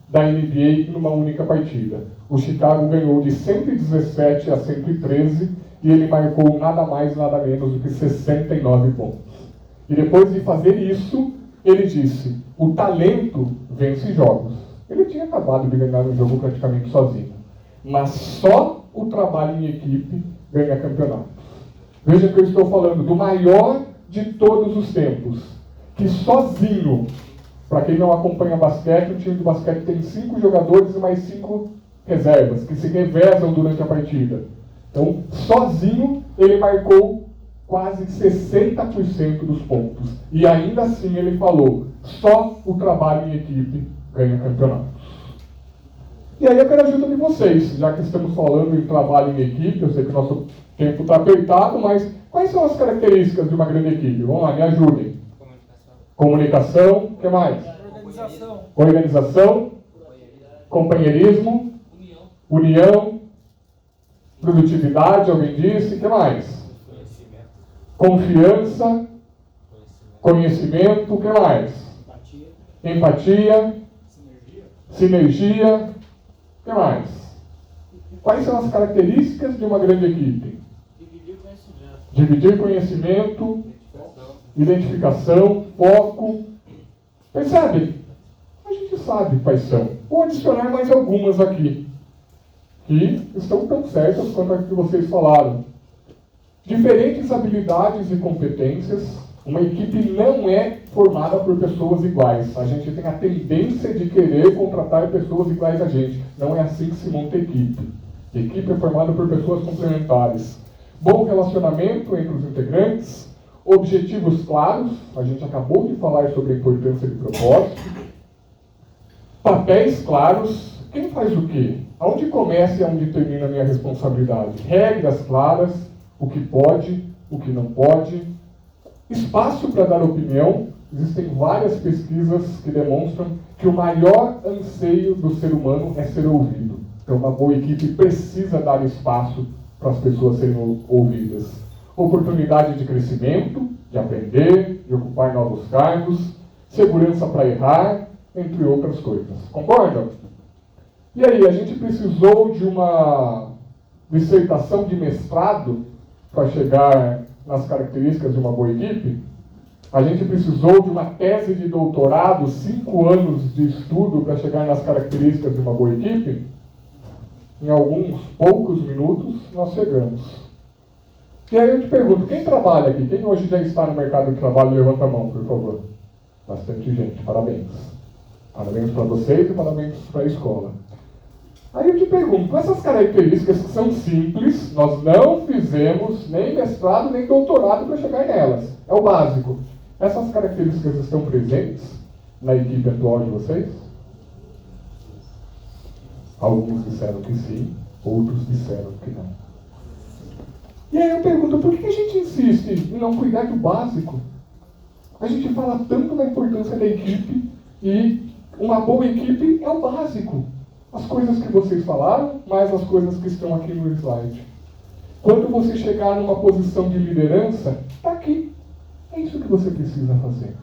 da NBA numa única partida. O Chicago ganhou de 117 a 113 e ele marcou nada mais, nada menos do que 69 pontos. E depois de fazer isso, ele disse, o talento vence jogos. Ele tinha acabado de ganhar um jogo praticamente sozinho. Mas só o trabalho em equipe ganha campeonatos. Veja que eu estou falando do maior de todos os tempos, que sozinho, para quem não acompanha basquete, o time de basquete tem 5 jogadores e mais 5 reservas, que se revezam durante a partida. Então, sozinho, ele marcou quase 60% dos pontos. E ainda assim ele falou, só o trabalho em equipe ganha campeonatos. E aí eu quero a ajuda de vocês, já que estamos falando em trabalho em equipe, eu sei que o nosso tempo está apertado, mas quais são as características de uma grande equipe? Vamos lá, me ajudem. Comunicação, o que mais? Organização, companheirismo, união, produtividade, alguém disse, o que mais? Confiança, conhecimento, o que mais? Empatia, sinergia, o que mais? Quais são as características de uma grande equipe? Dividir conhecimento, identificação, foco. Percebe? A gente sabe quais são. Vou adicionar mais algumas aqui, que estão tão certas quanto as que vocês falaram. Diferentes habilidades e competências. Uma equipe não é formada por pessoas iguais. A gente tem a tendência de querer contratar pessoas iguais a gente. Não é assim que se monta equipe. Equipe é formada por pessoas complementares. Bom relacionamento entre os integrantes. Objetivos claros. A gente acabou de falar sobre a importância de propósito. Papéis claros. Quem faz o quê? Aonde começa e aonde termina a minha responsabilidade? Regras claras. O que pode, o que não pode. Espaço para dar opinião. Existem várias pesquisas que demonstram que o maior anseio do ser humano é ser ouvido. Então, uma boa equipe precisa dar espaço para as pessoas serem ouvidas. Oportunidade de crescimento, de aprender, de ocupar novos cargos, segurança para errar, entre outras coisas. Concordam? E aí, a gente precisou de uma dissertação de mestrado para chegar nas características de uma boa equipe? A gente precisou de uma tese de doutorado, 5 anos de estudo para chegar nas características de uma boa equipe? Em alguns poucos minutos, nós chegamos. E aí eu te pergunto, quem trabalha aqui? Quem hoje já está no mercado de trabalho? Levanta a mão, por favor. Bastante gente, parabéns. Parabéns para vocês e parabéns para a escola. Aí eu te pergunto, com essas características que são simples, nós não fizemos nem mestrado nem doutorado para chegar nelas. É o básico. Essas características estão presentes na equipe atual de vocês? Alguns disseram que sim, outros disseram que não. E aí eu pergunto, por que a gente insiste em não cuidar do básico? A gente fala tanto da importância da equipe e uma boa equipe é o básico. As coisas que vocês falaram, mais as coisas que estão aqui no slide. Quando você chegar numa posição de liderança, está aqui. É isso que você precisa fazer.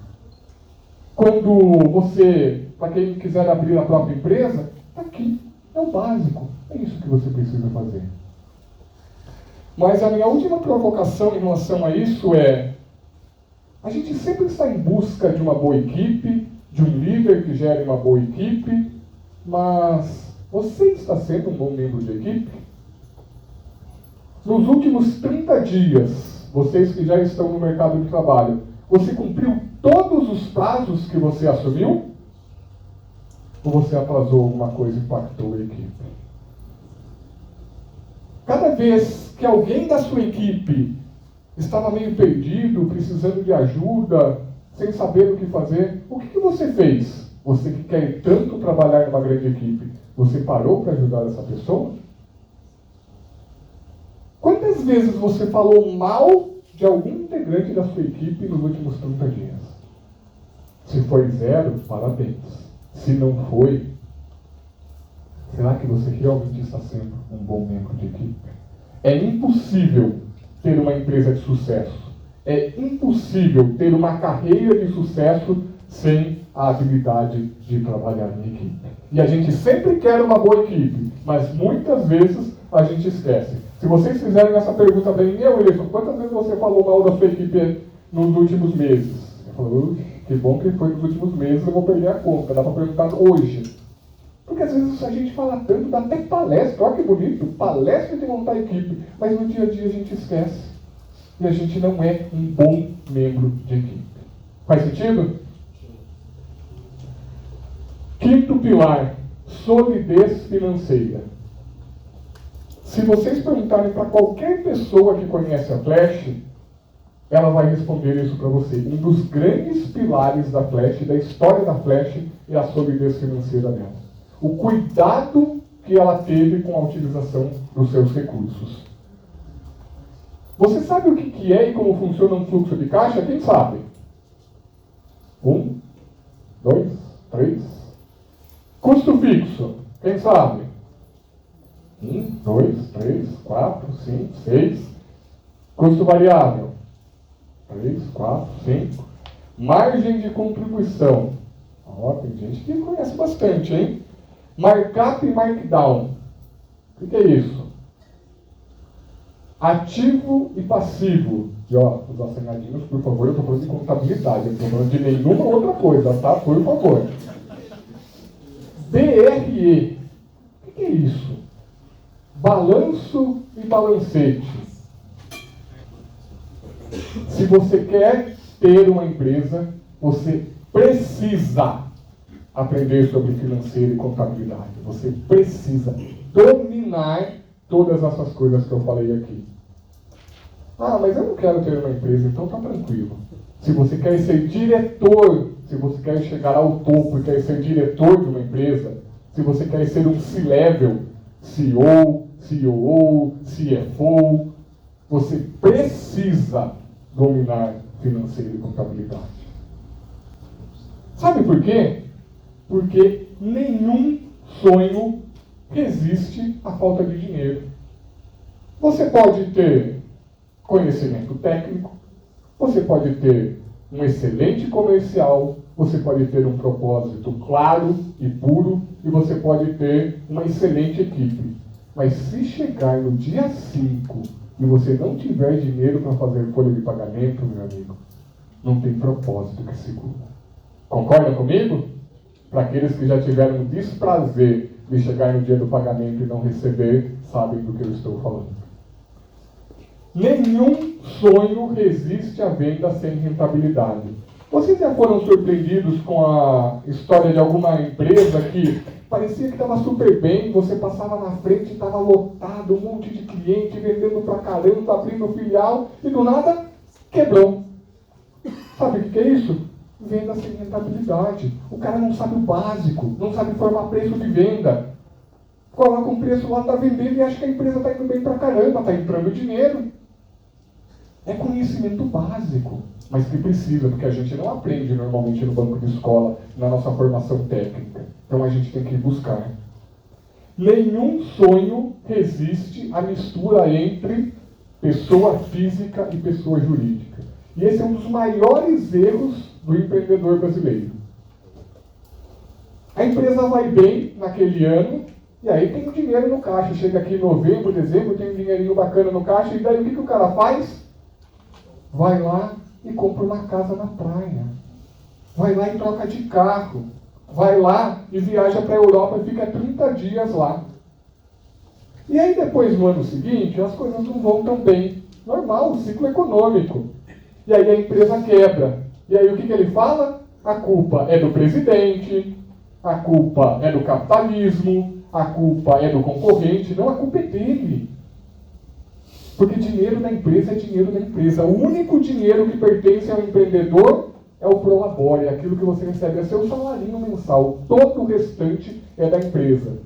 Quando você, para quem quiser abrir a própria empresa, está aqui. É o básico. É isso que você precisa fazer. Mas a minha última provocação em relação a isso é: a gente sempre está em busca de uma boa equipe, de um líder que gere uma boa equipe, mas você está sendo um bom membro de equipe? Nos últimos 30 dias, vocês que já estão no mercado de trabalho, você cumpriu todos os prazos que você assumiu? ou você atrasou alguma coisa e impactou a equipe? Cada vez que alguém da sua equipe estava meio perdido, precisando de ajuda, sem saber o que fazer, o que você fez? Você que quer tanto trabalhar numa grande equipe, você parou para ajudar essa pessoa? Quantas vezes você falou mal de algum integrante da sua equipe nos últimos 30 dias? Se foi 0, parabéns. Se não foi, será que você realmente está sendo um bom membro de equipe? É impossível ter uma empresa de sucesso. É impossível ter uma carreira de sucesso sem a habilidade de trabalhar em equipe. E a gente sempre quer uma boa equipe, mas muitas vezes a gente esquece. Se vocês fizerem essa pergunta para mim, Wilson, quantas vezes você falou mal da sua equipe nos últimos meses? Eu falo, que bom que foi nos últimos meses, eu vou perder a conta. Dá para perguntar hoje. Porque às vezes a gente fala tanto, dá até palestra, olha que bonito, palestra de montar equipe, mas no dia a dia a gente esquece. E a gente não é um bom membro de equipe. Faz sentido? Quinto pilar, solidez financeira. Se vocês perguntarem para qualquer pessoa que conhece a Flash, ela vai responder isso para você. Um dos grandes pilares da Flash, da história da Flash, é a solidez financeira dela. O cuidado que ela teve com a utilização dos seus recursos. Você sabe o que é e como funciona um fluxo de caixa? Quem sabe? 1, 2, 3. Custo fixo. Quem sabe? 1, 2, 3, 4, 5, 6. Custo variável. 3, 4, 5. Margem de contribuição. Ó, tem gente que conhece bastante, hein? Markup e markdown. O que é isso? Ativo e passivo. E ó, os assinadinhos, por favor, eu estou falando de contabilidade, eu não estou falando de nenhuma outra coisa, tá? Por favor. BRE. O que é isso? Balanço e balancete. Se você quer ter uma empresa, você precisa aprender sobre financeiro e contabilidade. Você precisa dominar todas essas coisas que eu falei aqui. Ah, mas eu não quero ter uma empresa, então tá tranquilo. Se você quer ser diretor, se você quer chegar ao topo e quer ser diretor de uma empresa, se você quer ser um C-level, CEO, COO, CFO, você precisa dominar financeiro e contabilidade. Sabe por quê? Porque nenhum sonho resiste à falta de dinheiro. Você pode ter conhecimento técnico, você pode ter um excelente comercial, você pode ter um propósito claro e puro, e você pode ter uma excelente equipe. Mas se chegar no dia 5 e você não tiver dinheiro para fazer folha de pagamento, meu amigo, não tem propósito que segura. Concorda comigo? Para aqueles que já tiveram o desprazer de chegar no dia do pagamento e não receber, sabem do que eu estou falando. Nenhum sonho resiste à venda sem rentabilidade. Vocês já foram surpreendidos com a história de alguma empresa que parecia que estava super bem, você passava na frente, estava lotado, um monte de cliente, vendendo pra caramba, abrindo filial, e do nada, quebrou. Sabe o que é isso? Venda sem rentabilidade. O cara não sabe o básico, não sabe formar preço de venda. Coloca um preço lá, está vendendo e acha que a empresa está indo bem pra caramba, está entrando dinheiro. É conhecimento básico, mas que precisa, porque a gente não aprende normalmente no banco de escola, na nossa formação técnica. Então a gente tem que buscar. Nenhum sonho resiste à mistura entre pessoa física e pessoa jurídica. E esse é um dos maiores erros do empreendedor brasileiro. A empresa vai bem naquele ano, e aí tem o dinheiro no caixa. Chega aqui em novembro, dezembro, tem um dinheirinho bacana no caixa, e daí o que o cara faz? Vai lá e compra uma casa na praia. Vai lá e troca de carro. Vai lá e viaja para a Europa e fica 30 dias lá. E aí depois, no ano seguinte, as coisas não vão tão bem. Normal, o ciclo econômico. E aí a empresa quebra. E aí o que ele fala? A culpa é do presidente, a culpa é do capitalismo, a culpa é do concorrente, não, a culpa é dele. Porque dinheiro da empresa é dinheiro da empresa. O único dinheiro que pertence ao empreendedor é o prolabore, aquilo que você recebe, é seu salarinho mensal. Todo o restante é da empresa.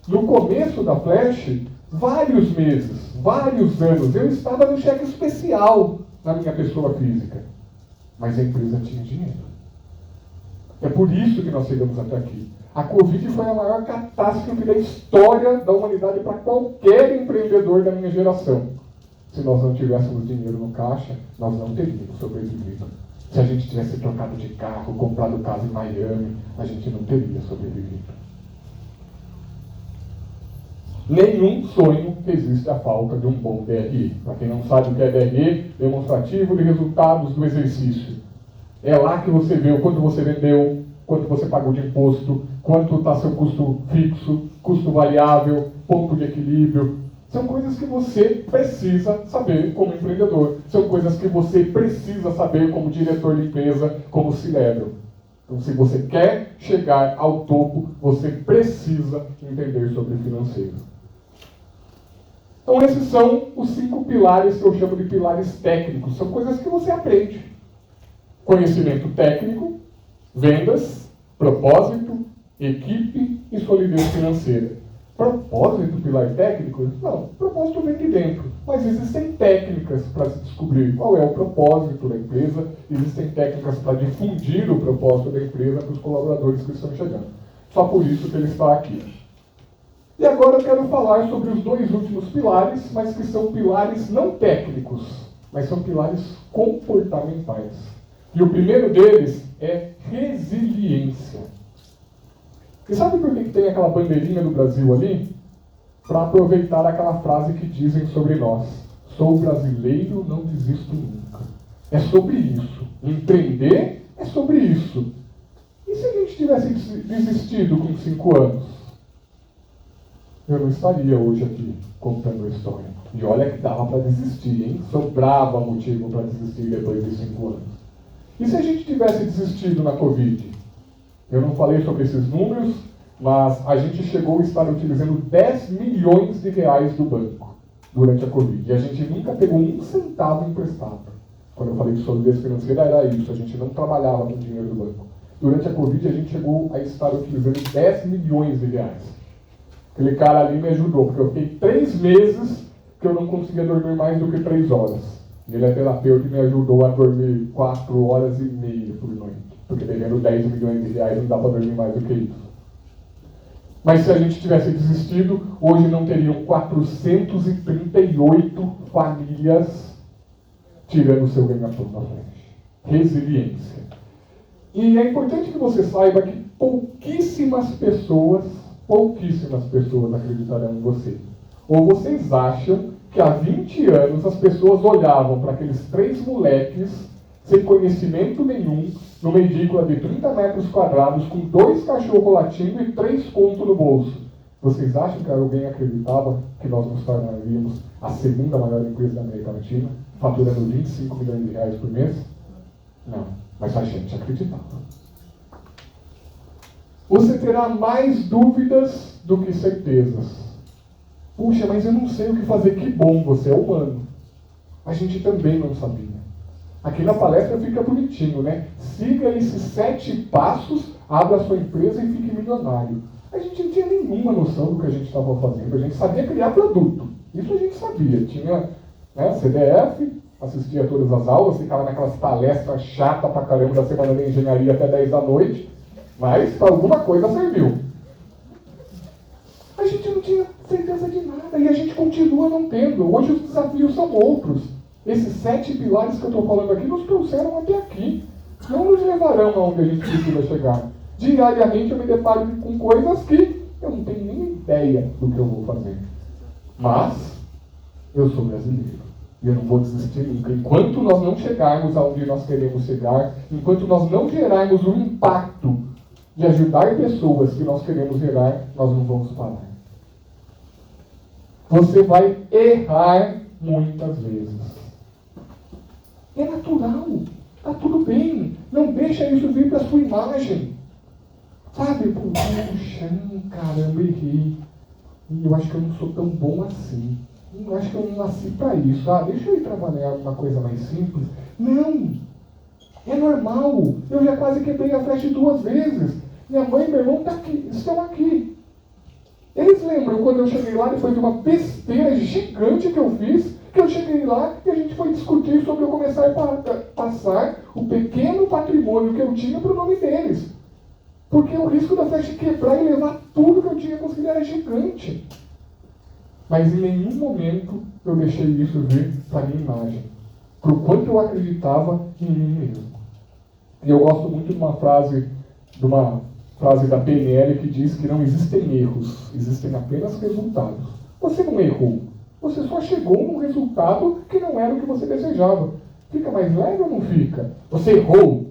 No começo da Flash, vários meses, vários anos, eu estava no cheque especial na minha pessoa física. Mas a empresa tinha dinheiro. É por isso que nós chegamos até aqui. A Covid foi a maior catástrofe da história da humanidade para qualquer empreendedor da minha geração. Se nós não tivéssemos dinheiro no caixa, nós não teríamos sobrevivido. Se a gente tivesse trocado de carro, comprado casa em Miami, a gente não teria sobrevivido. Nenhum sonho resiste à falta de um bom DRE. Para quem não sabe o que é DRE, demonstrativo de resultados do exercício. É lá que você vê o quanto você vendeu, quanto você pagou de imposto, quanto está seu custo fixo, custo variável, ponto de equilíbrio. São coisas que você precisa saber como empreendedor. São coisas que você precisa saber como diretor de empresa, como C-Level. Então, se você quer chegar ao topo, você precisa entender sobre financeiro. Então, esses são os 5 pilares que eu chamo de pilares técnicos. São coisas que você aprende. Conhecimento técnico, vendas, propósito, equipe e solidez financeira. Propósito, pilar técnico? Não, propósito vem de dentro. Mas existem técnicas para se descobrir qual é o propósito da empresa, existem técnicas para difundir o propósito da empresa para os colaboradores que estão chegando. Só por isso que ele está aqui. E agora eu quero falar sobre os 2 últimos pilares, mas que são pilares não técnicos, mas são pilares comportamentais. E o primeiro deles é resiliência. E sabe por que tem aquela bandeirinha do Brasil ali? Para aproveitar aquela frase que dizem sobre nós. Sou brasileiro, não desisto nunca. É sobre isso. Empreender é sobre isso. E se a gente tivesse desistido com 5 anos? Eu não estaria hoje aqui contando a história. E olha que dava para desistir, hein? Sobrava motivo para desistir depois de 5 anos. E se a gente tivesse desistido na Covid? Eu não falei sobre esses números, mas a gente chegou a estar utilizando 10 milhões de reais do banco durante a Covid. E a gente nunca pegou 1 centavo emprestado. Quando eu falei de solidez financeira, era isso. A gente não trabalhava com dinheiro do banco. Durante a Covid, a gente chegou a estar utilizando 10 milhões de reais. Aquele cara ali me ajudou, porque eu fiquei 3 meses que eu não conseguia dormir mais do que 3 horas. E ele é terapeuta e me ajudou a dormir 4 horas e meia por noite. Porque devendo 10 milhões de reais não dá para dormir mais do que isso. Mas se a gente tivesse desistido, hoje não teriam 438 famílias tirando o seu ganha-pão na frente. Resiliência. E é importante que você saiba que pouquíssimas pessoas acreditarão em você. Ou vocês acham que há 20 anos as pessoas olhavam para aqueles 3 moleques sem conhecimento nenhum, numa edícula de 30 metros quadrados, com 2 cachorros latindo e 3 contos no bolso. Vocês acham que alguém acreditava que nós nos tornaríamos a 2ª maior empresa da América Latina, faturando 25 milhões de reais por mês? Não, mas a gente acreditava. Você terá mais dúvidas do que certezas. Puxa, mas eu não sei o que fazer. Que bom, você é humano. A gente também não sabia. Aqui na palestra fica bonitinho, né? Siga esses 7 passos, abra a sua empresa e fique milionário. A gente não tinha nenhuma noção do que a gente estava fazendo. A gente sabia criar produto. Isso a gente sabia. Tinha CDF, assistia a todas as aulas, ficava naquelas palestras chatas pra caramba da semana de engenharia até 10 da noite. Mas para alguma coisa serviu. A gente não tinha certeza de nada e a gente continua não tendo. Hoje os desafios são outros. Esses 7 pilares que eu estou falando aqui nos trouxeram até aqui. Não nos levarão aonde a gente precisa chegar. Diariamente eu me deparo com coisas que eu não tenho nem ideia do que eu vou fazer. Mas eu sou brasileiro. E eu não vou desistir nunca. Enquanto nós não chegarmos aonde nós queremos chegar, enquanto nós não gerarmos o impacto de ajudar pessoas que nós queremos gerar, nós não vamos parar. Você vai errar muitas vezes. É natural. Está tudo bem. Não deixa isso vir para a sua imagem. Sabe, puxa, caramba, errei. E eu acho que eu não sou tão bom assim. Eu acho que eu não nasci para isso. Deixa eu ir trabalhar uma coisa mais simples. Não! É normal. Eu já quase quebrei a flecha 2 vezes. Minha mãe e meu irmão estão aqui. Eles lembram quando eu cheguei lá, depois de uma besteira gigante que eu fiz, que eu cheguei lá e a gente foi discutir sobre eu começar a passar o pequeno patrimônio que eu tinha para o nome deles. Porque o risco da flecha quebrar e levar tudo que eu tinha conseguido era gigante. Mas em nenhum momento eu deixei isso vir para a minha imagem. Por quanto eu acreditava em mim mesmo. E eu gosto muito de uma frase da PNL que diz que não existem erros, existem apenas resultados. Você não errou, você só chegou num resultado que não era o que você desejava. Fica mais leve ou não fica? Você errou.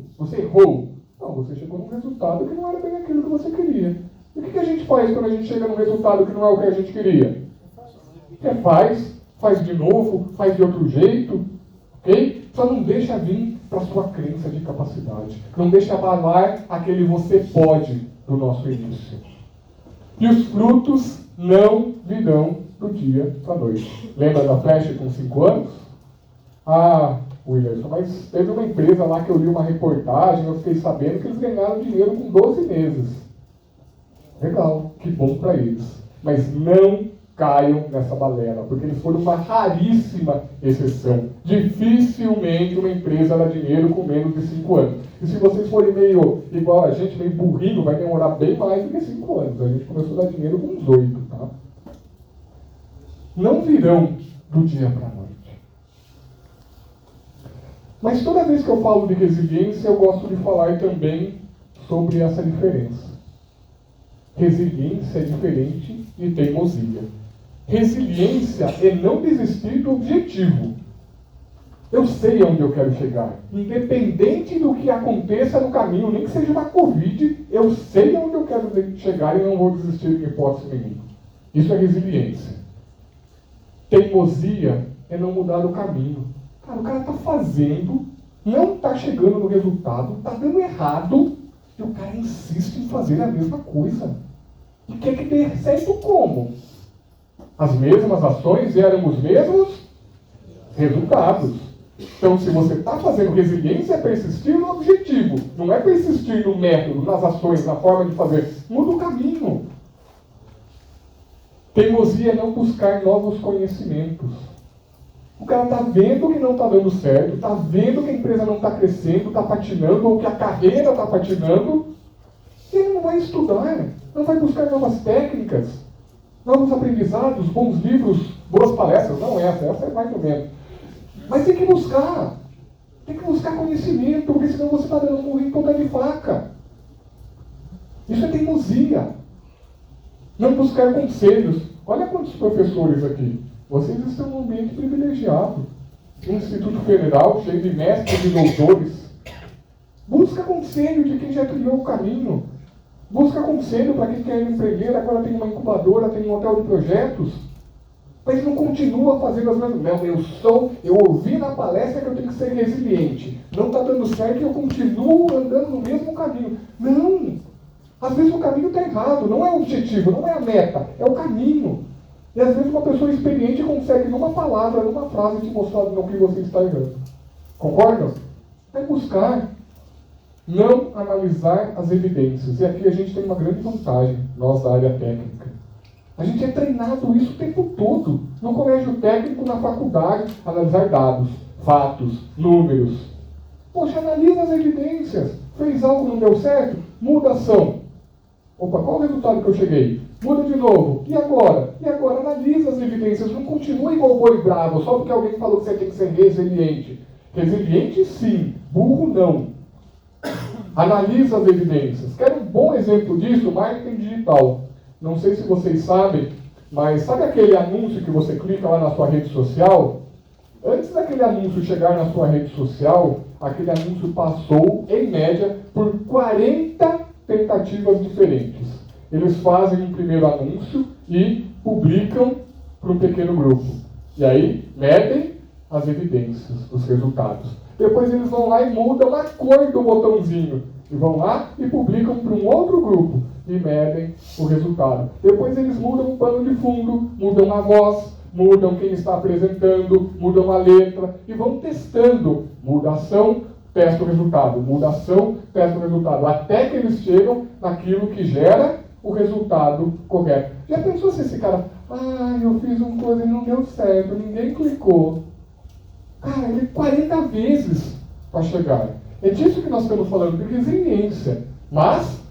Não, você chegou num resultado que não era bem aquilo que você queria. E o que a gente faz quando a gente chega num resultado que não é o que a gente queria? Faz de novo, faz de outro jeito, ok? Só não deixa vir para a sua crença de capacidade. Não deixa abalar aquele você pode do nosso início. E os frutos não virão do dia para a noite. Lembra da flecha com 5 anos? William, mas teve uma empresa lá que eu li uma reportagem, eu fiquei sabendo que eles ganharam dinheiro com 12 meses. Legal, que bom para eles. Mas não caiam nessa balela, porque eles foram uma raríssima exceção. Dificilmente uma empresa dá dinheiro com menos de 5 anos. E se vocês forem meio igual a gente, meio burrinho, vai demorar bem mais do que 5 anos. A gente começou a dar dinheiro com uns 8, tá? Não virão do dia para a noite. Mas toda vez que eu falo de resiliência, eu gosto de falar também sobre essa diferença. Resiliência é diferente de teimosia. Resiliência é não desistir do objetivo. Eu sei aonde eu quero chegar. Independente do que aconteça no caminho, nem que seja uma Covid, eu sei aonde eu quero chegar e não vou desistir de hipótese nenhuma. Isso é resiliência. Teimosia é não mudar o caminho. Cara, o cara está fazendo, não está chegando no resultado, está dando errado, e o cara insiste em fazer a mesma coisa. E quer que dê certo como? As mesmas ações geram os mesmos resultados. Então, se você está fazendo resiliência, é persistir no objetivo. Não é persistir no método, nas ações, na forma de fazer. Muda o caminho. Teimosia é não buscar novos conhecimentos. O cara está vendo que não está dando certo, está vendo que a empresa não está crescendo, está patinando, ou que a carreira está patinando, e ele não vai estudar, não vai buscar novas técnicas, novos aprendizados, bons livros, boas palestras. Não essa é mais ou menos. Mas tem que buscar conhecimento, porque senão você está dando um murro em ponta de faca. Isso é teimosia. Não buscar conselhos. Olha quantos professores aqui. Vocês estão num ambiente privilegiado. Um Instituto Federal cheio de mestres e doutores. Busca conselho de quem já trilhou o caminho. Busca conselho para quem quer empreender. Agora tem uma incubadora, tem um hotel de projetos. Mas não continua fazendo as mesmas. Não, eu ouvi na palestra que eu tenho que ser resiliente. Não está dando certo e eu continuo andando no mesmo caminho. Não! Às vezes o caminho está errado. Não é o objetivo, não é a meta. É o caminho. E às vezes uma pessoa experiente consegue, numa palavra, numa frase, te mostrar no que você está errando. Concordam? É buscar. Não analisar as evidências. E aqui a gente tem uma grande vantagem, nós da área técnica. A gente é treinado isso o tempo todo. No colégio técnico, na faculdade, analisar dados, fatos, números. Poxa, analisa as evidências. Fez algo, não deu certo? Muda a ação. Opa, qual o resultado que eu cheguei? Muda de novo. E agora? E agora? Analisa as evidências. Não continua igual boi bravo, só porque alguém falou que você tem que ser resiliente. Resiliente, sim. Burro, não. Analisa as evidências. Quer um bom exemplo disso? Marketing digital. Não sei se vocês sabem, mas sabe aquele anúncio que você clica lá na sua rede social? Antes daquele anúncio chegar na sua rede social, aquele anúncio passou, em média, por 40 tentativas diferentes. Eles fazem um primeiro anúncio e publicam para um pequeno grupo. E aí, medem as evidências, os resultados. Depois eles vão lá e mudam a cor do botãozinho. E vão lá e publicam para um outro grupo e medem o resultado. Depois eles mudam o pano de fundo, mudam a voz, mudam quem está apresentando, mudam a letra e vão testando. Muda a ação, testa o resultado. Muda a ação, testa o resultado. Até que eles chegam naquilo que gera o resultado correto. Já pensou se esse cara... eu fiz uma coisa e não deu certo, ninguém clicou. Cara, ele 40 vezes para chegar. É disso que nós estamos falando, de resiliência. Mas,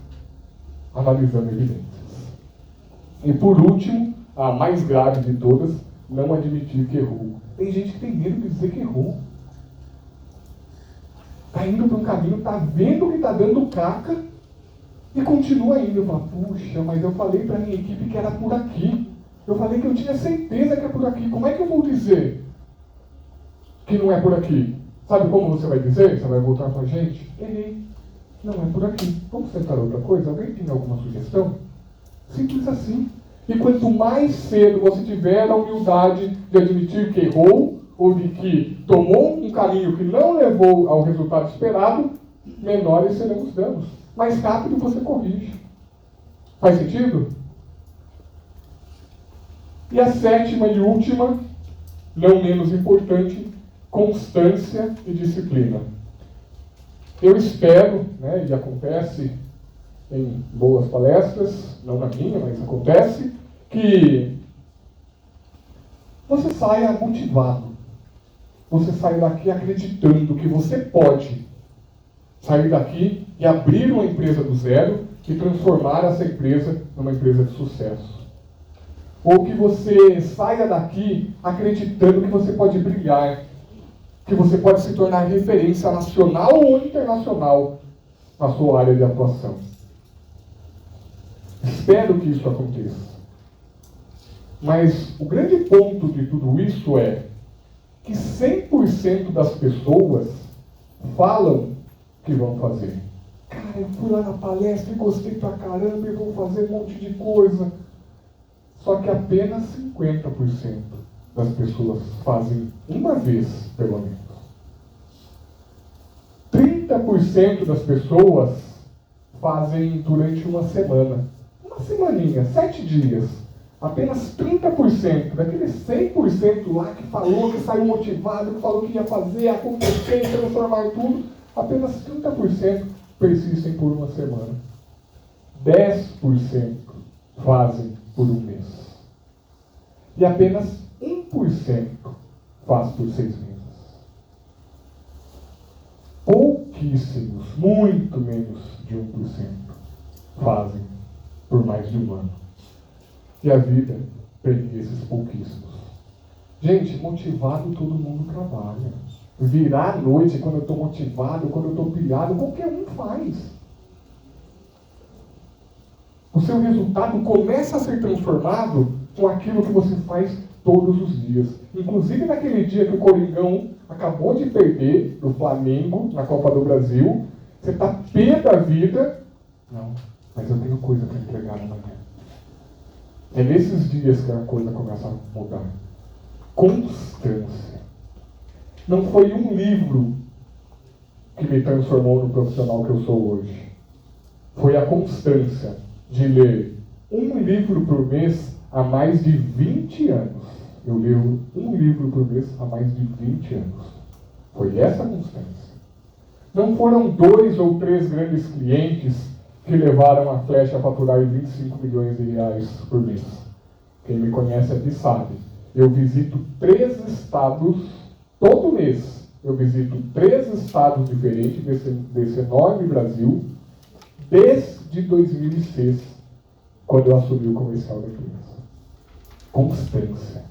analisando evidências. E por último, a mais grave de todas, não admitir que errou. Tem gente que tem medo de dizer que errou. Está indo para um caminho, está vendo que está dando caca e continua indo. Fala, puxa, mas eu falei para a minha equipe que era por aqui. Eu falei que eu tinha certeza que é por aqui. Como é que eu vou dizer que não é por aqui? Sabe como você vai dizer? Você vai voltar para a gente? Errei. Não é por aqui. Vamos tentar outra coisa? Alguém tem alguma sugestão? Simples assim. E quanto mais cedo você tiver a humildade de admitir que errou, ou de que tomou um caminho que não levou ao resultado esperado, menores serão os danos. Mais rápido você corrige. Faz sentido? E a sétima e última, não menos importante, constância e disciplina. Eu espero, e acontece em boas palestras, não na minha, mas acontece, que você saia motivado. Você saia daqui acreditando que você pode sair daqui e abrir uma empresa do zero e transformar essa empresa numa empresa de sucesso. Ou que você saia daqui acreditando que você pode brilhar, que você pode se tornar referência nacional ou internacional na sua área de atuação. Espero que isso aconteça. Mas o grande ponto de tudo isso é que 100% das pessoas falam que vão fazer. Cara, eu fui lá na palestra e gostei pra caramba e vou fazer um monte de coisa. Só que apenas 50% das pessoas fazem uma vez, pelo menos. 30% das pessoas fazem durante uma semana. Uma semaninha, 7 dias. Apenas 30% daqueles 100% lá que falou, que saiu motivado, que falou que ia fazer, acontecer, transformar tudo, apenas 30% persistem por uma semana. 10% fazem por um mês. E apenas 1% faz por 6 meses. Pouquíssimos, muito menos de 1%, fazem por mais de um ano. E a vida premia esses pouquíssimos. Gente, motivado todo mundo trabalha. Virar à noite quando eu estou motivado, quando eu estou pilhado, qualquer um faz. O seu resultado começa a ser transformado com aquilo que você faz todos os dias. Inclusive naquele dia que o Coringão acabou de perder do Flamengo na Copa do Brasil, você está pé da vida. Não, mas eu tenho coisa para entregar amanhã. É nesses dias que a coisa começa a mudar. Constância. Não foi um livro que me transformou no profissional que eu sou hoje. Foi a constância de ler um livro por mês há mais de 20 anos. Eu leio um livro por mês há mais de 20 anos. Foi essa constância. Não foram 2 ou 3 grandes clientes que levaram a Flecha a faturar 25 milhões de reais por mês. Quem me conhece aqui sabe. Eu visito 3 estados, todo mês. Eu visito 3 estados diferentes desse enorme Brasil, desde 2006, quando eu assumi o comercial da empresa. Constância.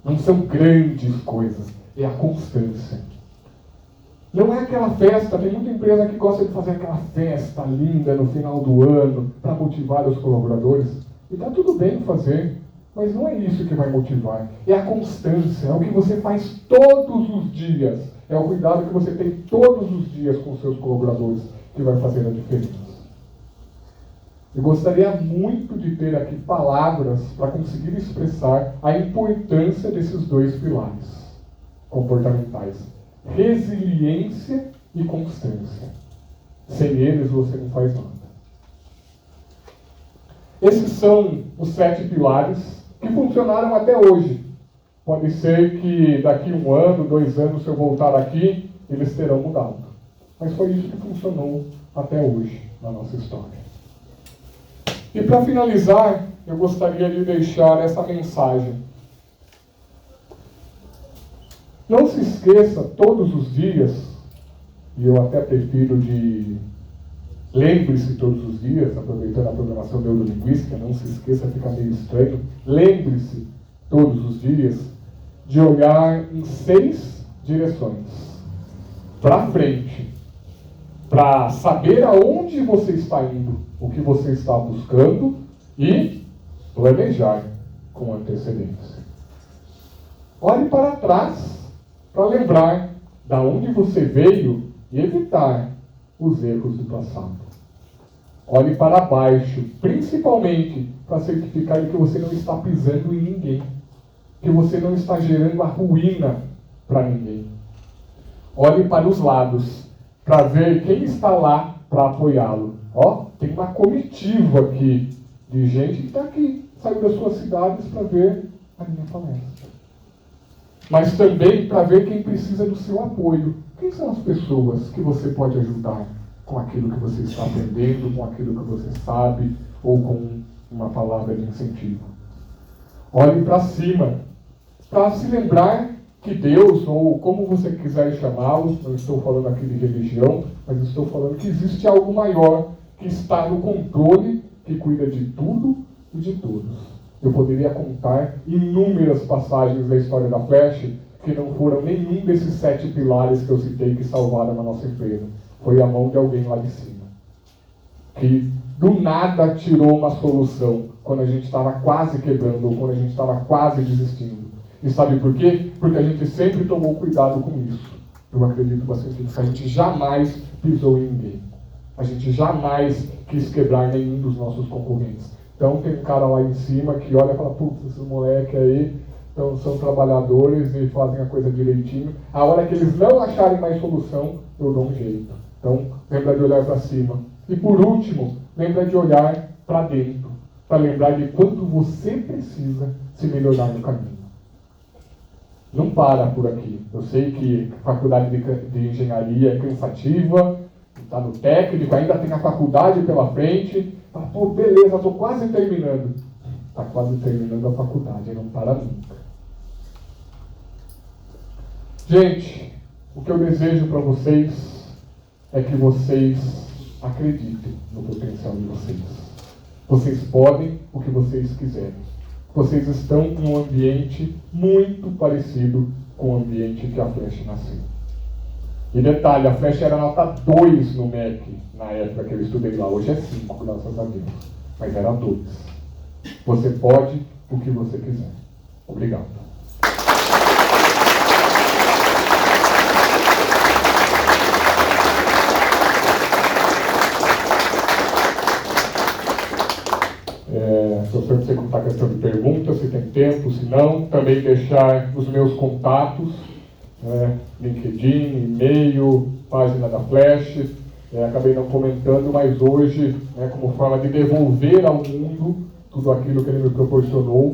Não são grandes coisas, é a constância. Não é aquela festa, tem muita empresa que gosta de fazer aquela festa linda no final do ano para motivar os colaboradores. E está tudo bem fazer, mas não é isso que vai motivar. É a constância, é o que você faz todos os dias. É o cuidado que você tem todos os dias com seus colaboradores que vai fazer a diferença. Eu gostaria muito de ter aqui palavras para conseguir expressar a importância desses 2 pilares comportamentais. resiliência e constância. Sem eles você não faz nada. Esses são os 7 pilares que funcionaram até hoje. Pode ser que daqui 1 ano, 2 anos, se eu voltar aqui, eles terão mudado. Mas foi isso que funcionou até hoje na nossa história. E para finalizar, eu gostaria de deixar essa mensagem. Não se esqueça todos os dias, e eu até prefiro de lembre-se todos os dias, aproveitando a programação neurolinguística, não se esqueça, fica meio estranho. Lembre-se todos os dias de olhar em 6 direções. Para frente. Para saber aonde você está indo, o que você está buscando e planejar com antecedência. Olhe para trás para lembrar da onde você veio e evitar os erros do passado. Olhe para baixo, principalmente para certificar que você não está pisando em ninguém, que você não está gerando a ruína para ninguém. Olhe para os lados, para ver quem está lá para apoiá-lo. Ó, tem uma comitiva aqui de gente que está aqui, saiu das suas cidades para ver a minha palestra. Mas também para ver quem precisa do seu apoio. Quem são as pessoas que você pode ajudar com aquilo que você está aprendendo, com aquilo que você sabe, ou com uma palavra de incentivo? Olhe para cima, para se lembrar que Deus, ou como você quiser chamá-lo, não estou falando aqui de religião, mas estou falando que existe algo maior, que está no controle, que cuida de tudo e de todos. Eu poderia contar inúmeras passagens da história da Flash que não foram nenhum desses 7 pilares que eu citei que salvaram a nossa empresa. Foi a mão de alguém lá de cima. Que do nada tirou uma solução quando a gente estava quase quebrando ou quando a gente estava quase desistindo. E sabe por quê? Porque a gente sempre tomou cuidado com isso. Eu acredito bastante nisso. A gente jamais pisou em ninguém. A gente jamais quis quebrar nenhum dos nossos concorrentes. Então tem um cara lá em cima que olha e fala, putz, esses moleques aí são trabalhadores e fazem a coisa direitinho. A hora que eles não acharem mais solução, eu dou um jeito. Então, lembra de olhar para cima. E por último, lembra de olhar para dentro. Para lembrar de quanto você precisa se melhorar no caminho. Não para por aqui. Eu sei que a faculdade de engenharia é cansativa, está no técnico, ainda tem a faculdade pela frente. Fala, pô, beleza, estou quase terminando. Está quase terminando a faculdade, não para nunca. Gente, o que eu desejo para vocês é que vocês acreditem no potencial de vocês. Vocês podem o que vocês quiserem. Vocês estão em um ambiente muito parecido com o ambiente que a Flash nasceu. E detalhe, a Flash era nota 2 no MEC, na época que eu estudei lá. Hoje é 5, graças a Deus. Mas era 2. Você pode o que você quiser. Obrigado. Estou sempre sem contar a questão de perguntas, se tem tempo, se não. Também deixar os meus contatos. LinkedIn, e-mail, página da Flash. Acabei não comentando, mas hoje, como forma de devolver ao mundo tudo aquilo que ele me proporcionou,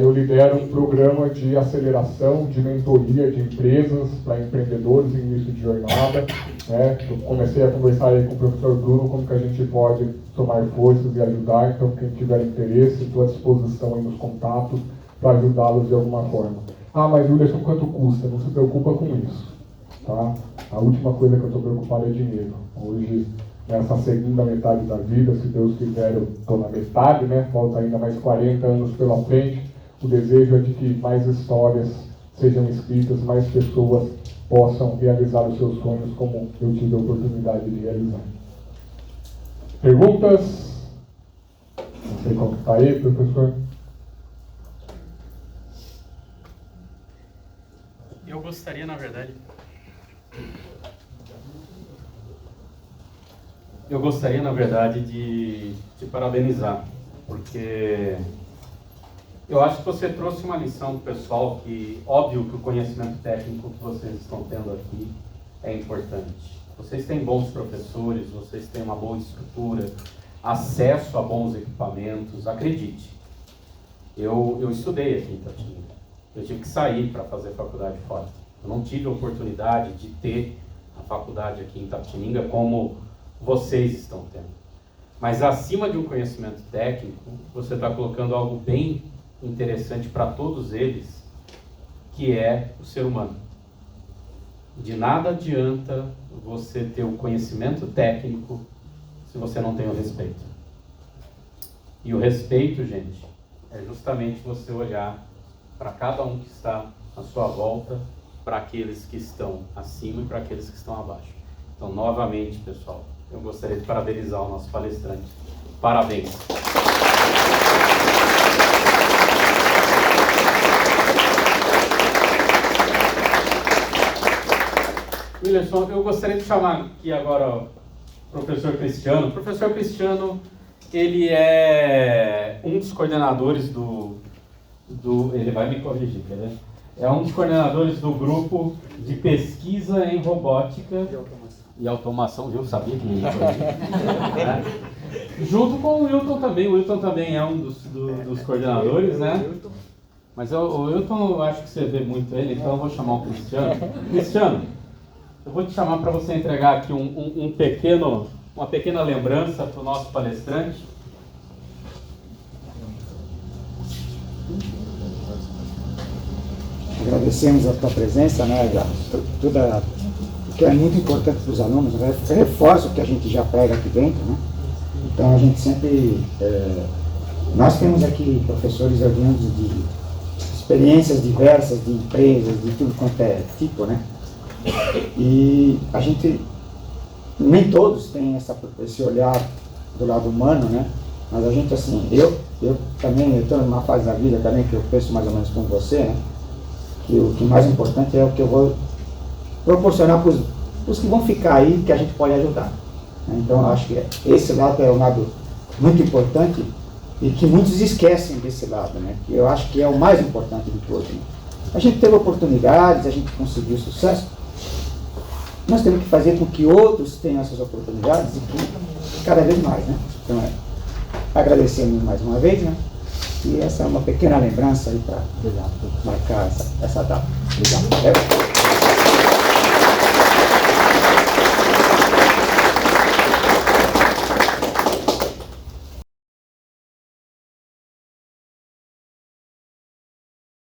eu lidero um programa de aceleração, de mentoria de empresas para empreendedores em início de jornada. Eu comecei a conversar aí com o professor Bruno como que a gente pode somar forças e ajudar. Então, quem tiver interesse, estou à disposição aí nos contatos para ajudá-los de alguma forma. Ah, mas Wilderson, quanto custa? Não se preocupa com isso. Tá? A última coisa que eu estou preocupado é dinheiro. Hoje, nessa segunda metade da vida, se Deus quiser, eu estou na metade, falta ainda mais 40 anos pela frente. O desejo é de que mais histórias sejam escritas, mais pessoas possam realizar os seus sonhos como eu tive a oportunidade de realizar. Perguntas? Não sei como está aí, professor. Eu gostaria, na verdade, de te parabenizar, porque Eu acho que você trouxe uma lição pro pessoal que, óbvio que o conhecimento técnico que vocês estão tendo aqui é importante. Vocês têm bons professores, vocês têm uma boa estrutura, acesso a bons equipamentos, acredite. Eu estudei aqui em Itapetininga. Eu tive que sair para fazer faculdade fora. Eu não tive a oportunidade de ter a faculdade aqui em Itapetininga como vocês estão tendo. Mas acima de um conhecimento técnico, você está colocando algo bem interessante para todos eles, que é o ser humano. De nada adianta você ter o conhecimento técnico se você não tem o respeito. E o respeito, gente, é justamente você olhar para cada um que está à sua volta, para aqueles que estão acima e para aqueles que estão abaixo. Então, novamente, pessoal, eu gostaria de parabenizar o nosso palestrante. Parabéns! Willerson, eu gostaria de chamar aqui agora o professor Cristiano. O professor Cristiano, ele é um dos coordenadores ele vai me corrigir, quer ver? É um dos coordenadores do grupo de pesquisa em robótica e automação, viu? Sabia que me corrigir. Junto com o Wilton também. O Wilton também é um dos coordenadores, né? Mas o Wilton, eu acho que você vê muito ele, então eu vou chamar o Cristiano. Cristiano, eu vou te chamar para você entregar aqui uma pequena lembrança para o nosso palestrante. Agradecemos a tua presença, né? Tudo que é muito importante para os alunos, né? Reforça o que a gente já prega aqui dentro, né? Então a gente sempre... nós temos aqui professores oriundos de experiências diversas, de empresas, de tudo quanto é tipo, né? E a gente, nem todos têm esse olhar do lado humano, né? Mas a gente, assim, eu também estou numa fase da vida também que eu penso mais ou menos como você, né? Que o que mais importante é o que eu vou proporcionar para os que vão ficar aí, que a gente pode ajudar. Então eu acho que esse lado é um lado muito importante e que muitos esquecem desse lado, né? Que eu acho que é o mais importante de todos, né? A gente teve oportunidades, a gente conseguiu sucesso. Nós temos que fazer com que outros tenham essas oportunidades e que cada vez mais, né? Então, agradecemos mais uma vez, né? E essa é uma pequena lembrança aí para marcar essa data. Obrigado.